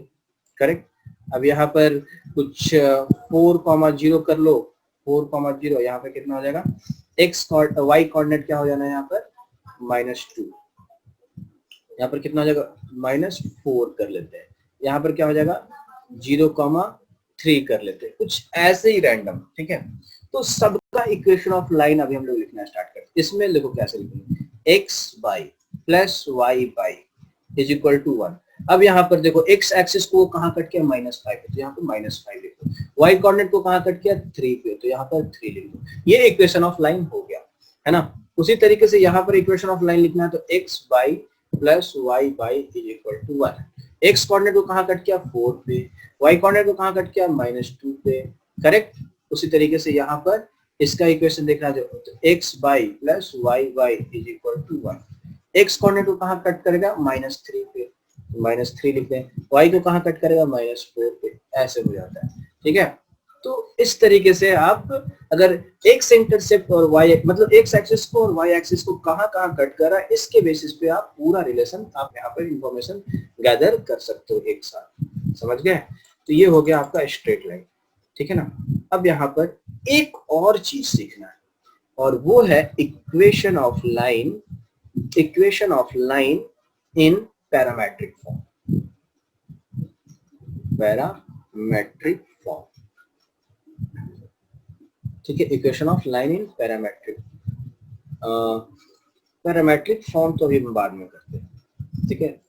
करेक्ट। अब यहाँ पर कुछ 4, 0 कर लो, 4, 0, यहाँ पे कितना हो जाएगा, y कोऑर्डिनेट क्या हो जाना है यहाँ पर, -2, यहाँ पर कितना हो जाएगा, -4 कर लेते हैं, यहाँ पर क्या हो जाएगा 0,3 कर लेते हैं, कुछ ऐसे ही रैंडम, ठीक है। तो सबका इक्वेशन ऑफ लाइन अभी हम लोग लिखना स्टार्ट करते हैं। इसमें देखो कैसे लिखेंगे, x by plus y by is equal to 1। अब यहाँ पर देखो x एक्सिस को कहाँ कट किया, -5 पे, तो यहाँ पर -5 लिखो, y कोऑर्डिनेट को कहाँ कट किया, 3 पे, तो यहाँ पर 3 लिख दो। ये इक्वेशन ऑफ लाइन हो गया, है ना। उसी तरीके से यहाँ पर इक्वेशन ऑफ लाइन लिखना है, तो x by plus y by is equal to 1। x coordinate को कहाँ कट किया, 4 पे, y कोऑर्डिनेट को कहाँ कट किया, -2 पे, करेक्ट। उसी तरीके से यहाँ पर इसका इक्वेशन देखना है, तो x by plus y by is equal to 1। x coordinate को कहाँ कट करेगा, -3 पे, -3 लिखते हैं, y को कहाँ कट करेगा, -4 पे, ऐसे हो जाता है, ठीक है। तो इस तरीके से आप अगर x इंटरसेप्ट और y मतलब x एक्सिस को और y एक्सिस को कहाँ कट कर रहा है, इसके बेसिस पे आप पूरा रिलेशन आप यहाँ पर इंफॉर्मेशन गैदर कर सकते हो एक साथ, समझ गए। तो ये हो गया आपका स्ट्रेट लाइन, ठीक है ना। अब यहाँ पर एक और चीज सीखना है, और वो है equation of line in parametric form, ठीक है। Equation of line in parametric form तो अभी हम बाद में करते हैं, ठीक है,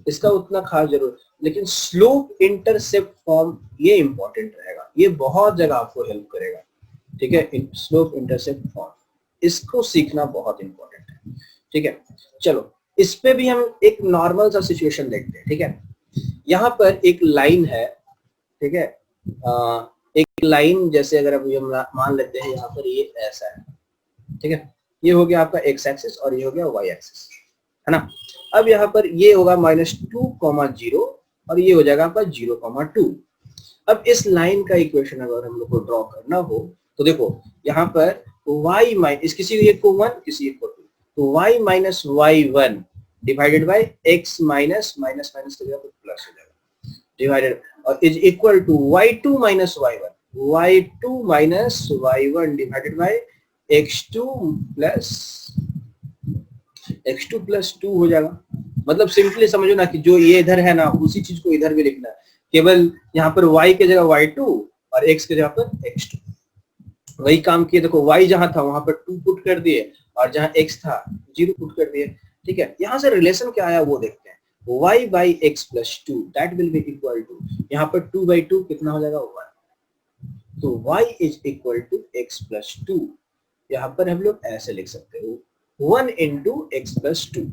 इसका उतना खास जरूरत, लेकिन स्लोप इंटरसेप्ट फॉर्म ये इंपॉर्टेंट रहेगा, ये बहुत जगह आपको हेल्प करेगा, ठीक है। स्लोप इंटरसेप्ट फॉर्म इसको सीखना बहुत इंपॉर्टेंट है, ठीक है। चलो इस पे भी हम एक नॉर्मल सा सिचुएशन देखते हैं, ठीक है। यहाँ पर एक लाइन है, ठीक है, एक लाइन जैसे अगर अभी हम मान लेते हैं यहाँ पर ये ऐसा है, ठीक है, ये हो गया आपका x एक्सिस और ये हो गया y एक्सिस, है ना। अब यहाँ पर ये होगा -2,0 और ये हो जाएगा आपका 0,2। अब इस लाइन का इक्वेशन अगर हम लोग को ड्रॉ करना हो तो देखो यहाँ पर y माइनस किसी एक को 1 किसी एक को 2, तो y minus y1 divided by x minus minus minus हो जाएगा तो प्लस हो जाएगा डिवाइडेड और is equal to y2 minus y1 divided by x2 plus 2 हो जाएगा। मतलब सिंपली समझो ना कि जो ये इधर है ना उसी चीज को इधर भी लिखना है, केवल यहाँ पर y के जगह y2 और x के जगह पर x2, वही काम किए, देखो y जहां था वहां पर 2 पुट कर दिए और जहां x था 0 पुट कर दिए। ठीक है, यहां से रिलेशन क्या आया वो देखते हैं। y by x plus 2 that will be equal to, यहाँ पर 2 by 2 कितना हो जाएगा 1, तो y is equal to x plus 2, यहाँ पर हम लोग ऐसे लिख सकते हो 1 into x plus 2।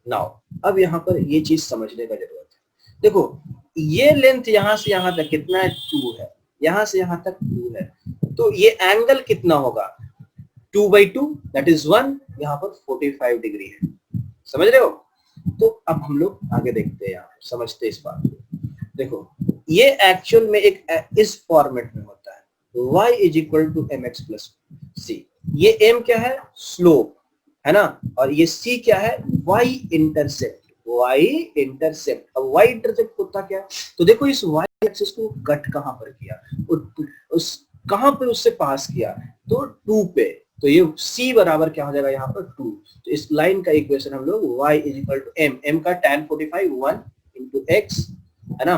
नाउ अब यहाँ पर ये चीज समझने का जरूरत है। देखो ये लेंथ यहाँ से यहाँ तक कितना है 2 है, यहाँ से यहाँ तक 2 है, तो ये एंगल कितना होगा 2 by 2 that is 1, यहाँ पर 45 डिग्री है। समझ रहे हो? तो अब हम लोग आगे देखते हैं, यहाँ समझते इस बात को। देखो ये एक्चुअल में एक इस फॉर्मेट में होता है y is equal to mx plus c। ये m क्या है स्लोप है ना, और ये c क्या है y इंटरसेप्ट। y इंटरसेप्ट, अब y इंटरसेप्ट होता क्या है, तो देखो इस y एक्सिस को कट कहां पर किया, उस कहां पर उससे पास किया, तो 2 पे, तो ये c बराबर क्या हो जाएगा यहाँ पर 2। तो इस लाइन का इक्वेशन हम लोग y is equal to m का tan 45 1 इंटू x है ना,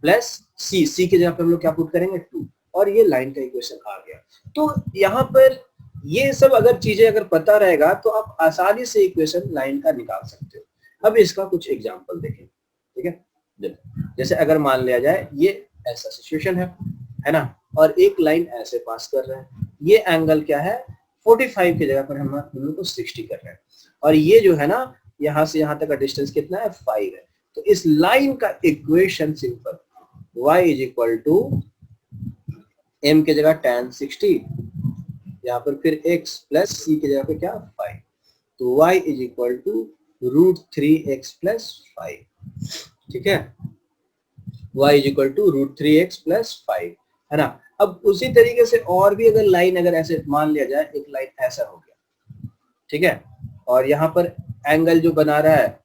प्लस c की जगह पे हम लोग क्या पुट करेंगे 2, और ये लाइन का इक्वेशन आ गया। तो यहाँ पर ये सब अगर चीजें अगर पता रहेगा तो आप आसानी से इक्वेशन लाइन का निकाल सकते हो। अब इसका कुछ एग्जांपल देखें। ठीक है, देखो जैसे अगर मान लिया जाए ये ऐसा सिचुएशन है ना, और एक लाइन ऐसे पास कर रहा है, ये एंगल क्या है 45 की जगह पर हम लोग को 60 कर रहे हैं, और ये जो है ना यहाँ से यहाँ तक का डिस्टेंस कितना है 5 है। तो इस लाइन का equation simple y is equal to m की जगह tan 60, यहाँ पर फिर x प्लस c की जगह पे क्या 5, तो y is equal to √3x plus 5। ठीक है, y is equal to √3x plus 5 है ना। अब उसी तरीके से और भी अगर लाइन अगर ऐसे मान लिया जाए, एक लाइन ऐसा हो गया, ठीक है, और यहाँ पर एंगल जो बना रहा है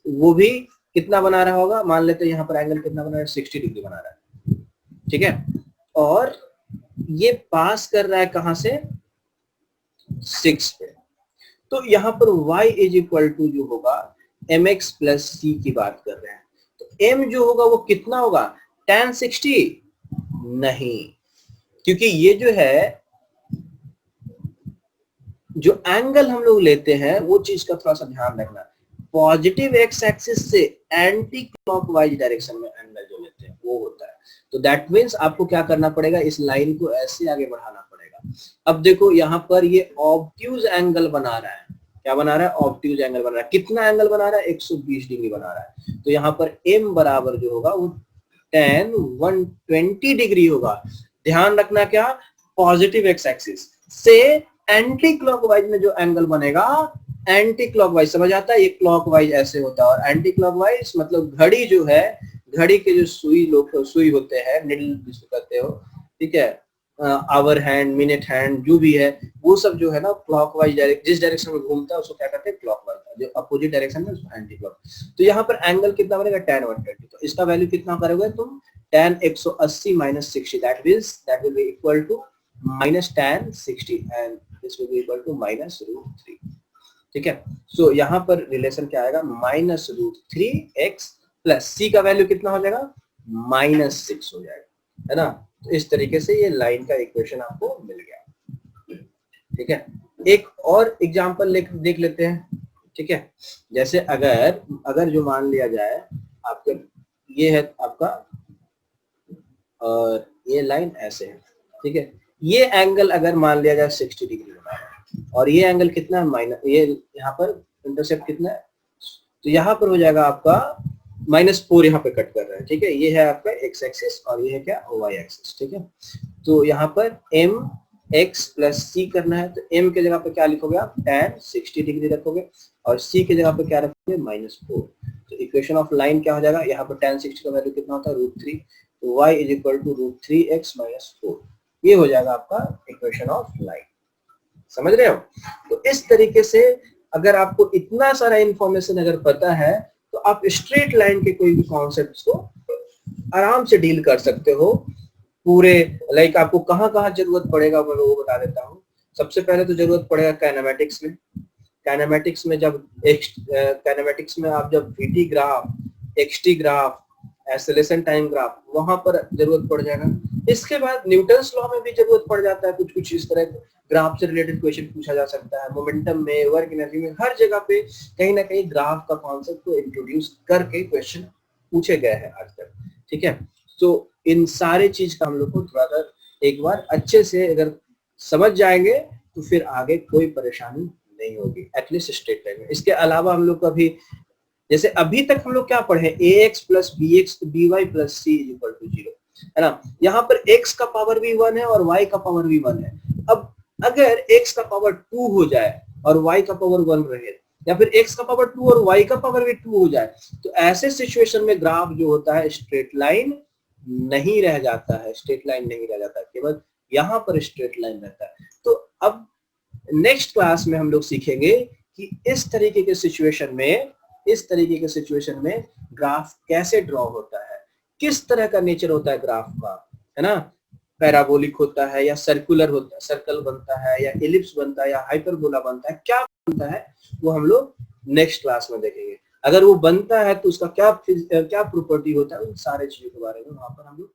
वो भी कितना बना रहा होगा, मान लेते हैं यहाँ पर एंगल कितना बना रहा है 60 डिग्री बना रहा है। ठीक है, और ये पास कर रहा है कहां से 6 पे, तो यहाँ पर y इज इक्वल टू जो होगा mx प्लस c की बात कर रहे हैं, तो m जो होगा वो कितना होगा tan 60 नहीं, क्योंकि ये जो है जो एंगल हम लोग लेते हैं वो चीज का थोड़ा सा ध्यान रखना, पॉजिटिव एक्स एक्सिस से एंटी क्लॉकवाइज डायरेक्शन में एंगल जो लेते हैं वो होता है। तो दैट मींस आपको क्या करना पड़ेगा, इस लाइन को ऐसे आगे बढ़ाना पड़ेगा। अब देखो यहाँ पर ये ऑब्ट्यूज एंगल बना रहा है, क्या बना रहा है ऑब्ट्यूज एंगल बना रहा है, कितना एंगल बना रहा है 120 डिग्री बना रहा है, तो यहाँ पर m बराबर जो होगा वो tan 120 डिग्री होगा। ध्यान रखना क्या, पॉजिटिव एक्स एक्सिस से एंटी क्लॉकवाइज में जो एंगल बनेगा, एंटी क्लॉकवाइज समझ आता है, ये क्लॉकवाइज ऐसे होता है, और एंटी क्लॉकवाइज मतलब घड़ी जो है, घड़ी के जो सुई होते हैं निडल जिसको कहते हो, ठीक है, आवर हैंड मिनट हैंड जो भी है वो सब जो है ना क्लॉकवाइज जिस डायरेक्शन में घूमता है उसको क्या कहते हैं क्लॉकवाइज, जो अपोजिट डायरेक्शन में उसको एंटी क्लॉक। तो यहाँ पर एंगल कितना बनेगा tan 120, तो इसका वैल्यू कितना करोगे तुम tan 180 minus 60, that will be equal to minus tan 60 and this will be equal to minus √3। ठीक है, सो यहाँ पर रिलेशन क्या आएगा माइनस √3x प्लस c का वैल्यू कितना हो जाएगा -6 हो जाएगा, है ना। तो इस तरीके से ये लाइन का इक्वेशन आपको मिल गया। ठीक है, एक और एग्जांपल देख लेते हैं। ठीक है, जैसे अगर जो मान लिया जाए आपके ये है आपका और ये लाइन ऐसे है, ठीक है, ये एंगल अगर मान लिया जाए 60 डिग्री बना है और ये एंगल कितना है माइनस, ये यहाँ पर इंटरसेप्ट कितना है, तो यहाँ पर हो जाएगा आपका -4 यहाँ पे कट कर रहा है। ठीक है, ये है आपका x एक्सिस और ये है क्या y एक्सिस। ठीक है, तो यहाँ पर m x प्लस c करना है, तो m के जगह पे क्या लिखोगे आप tan 60 डिग्री रखोगे और c के जगह पे क्या रखोगे -4। तो इक्वेशन ऑफ लाइन क्या हो जाएगा, यहाँ पर tan 60 का वैल्यू कितना होता है √3, तो y is equal to √3x - 4, ये हो जाएगा आपका इक्वेशन ऑफ लाइन। समझ रहे हो? तो इस तरीके से अगर आपको इतना सारा इंफॉर्मेशन अगर पता है तो आप स्ट्रेट लाइन के कोई भी कॉन्सेप्ट्स को आराम से डील कर सकते हो पूरे। लाइक आपको कहाँ कहाँ जरूरत पड़ेगा मैं वो बता देता हूँ। सबसे पहले तो जरूरत पड़ेगा काइनेमेटिक्स में। काइनेमेटिक्स में आप जब VT graph, XT graph acceleration time graph, वहां पर जरूरत पड़ जाएगा। इसके बाद न्यूटन्स लॉ में भी जरूरत पड़ जाता है, कुछ कुछ इस तरह ग्राफ से रिलेटेड क्वेश्चन पूछा जा सकता है। मोमेंटम में, वर्क एनर्जी में, हर जगह पे कहीं ना कहीं ग्राफ का कॉन्सेप्ट को इंट्रोड्यूस करके क्वेश्चन पूछे गए हैं आज तक, ठीक है। तो इन सारे चीज का हम लोग को थोड़ा सा एक बार अच्छे से अगर समझ जाएंगे तो फिर आगे कोई परेशानी नहीं होगी, एटलीस्ट स्टेट लाइन में। इसके अलावा हम लोग कभी जैसे अभी तक हम लोग क्या पढ़े, ax plus bx by plus c is equal to 0, है ना। यहाँ पर x का पावर भी 1 है और y का पावर भी 1 है। अब अगर x का पावर 2 हो जाए और y का पावर 1 रहे, या फिर x का पावर 2 और y का पावर भी 2 हो जाए, तो ऐसे सिचुएशन में ग्राफ जो होता है स्ट्रेट लाइन नहीं रह जाता है, स्ट्रेट लाइन नहीं रह जाता, केवल यहाँ पर स्ट्रेट लाइन रहता है। तो अब नेक्स्ट क्लास में हम लोग सीखेंगे कि इस तरीके के सिचुएशन में ग्राफ कैसे ड्रॉ होता है, किस तरह का नेचर होता है ग्राफ का, है ना। पैराबोलिक होता है या सर्कुलर होता है, सर्कल बनता है या एलिप्स बनता है या हाइपरबोला बनता है, क्या बनता है वो हम लोग नेक्स्ट क्लास में देखेंगे। अगर वो बनता है तो उसका क्या प्रॉपर्टी होता है, उन सारे चीजों के बारे में वहां पर हम लोग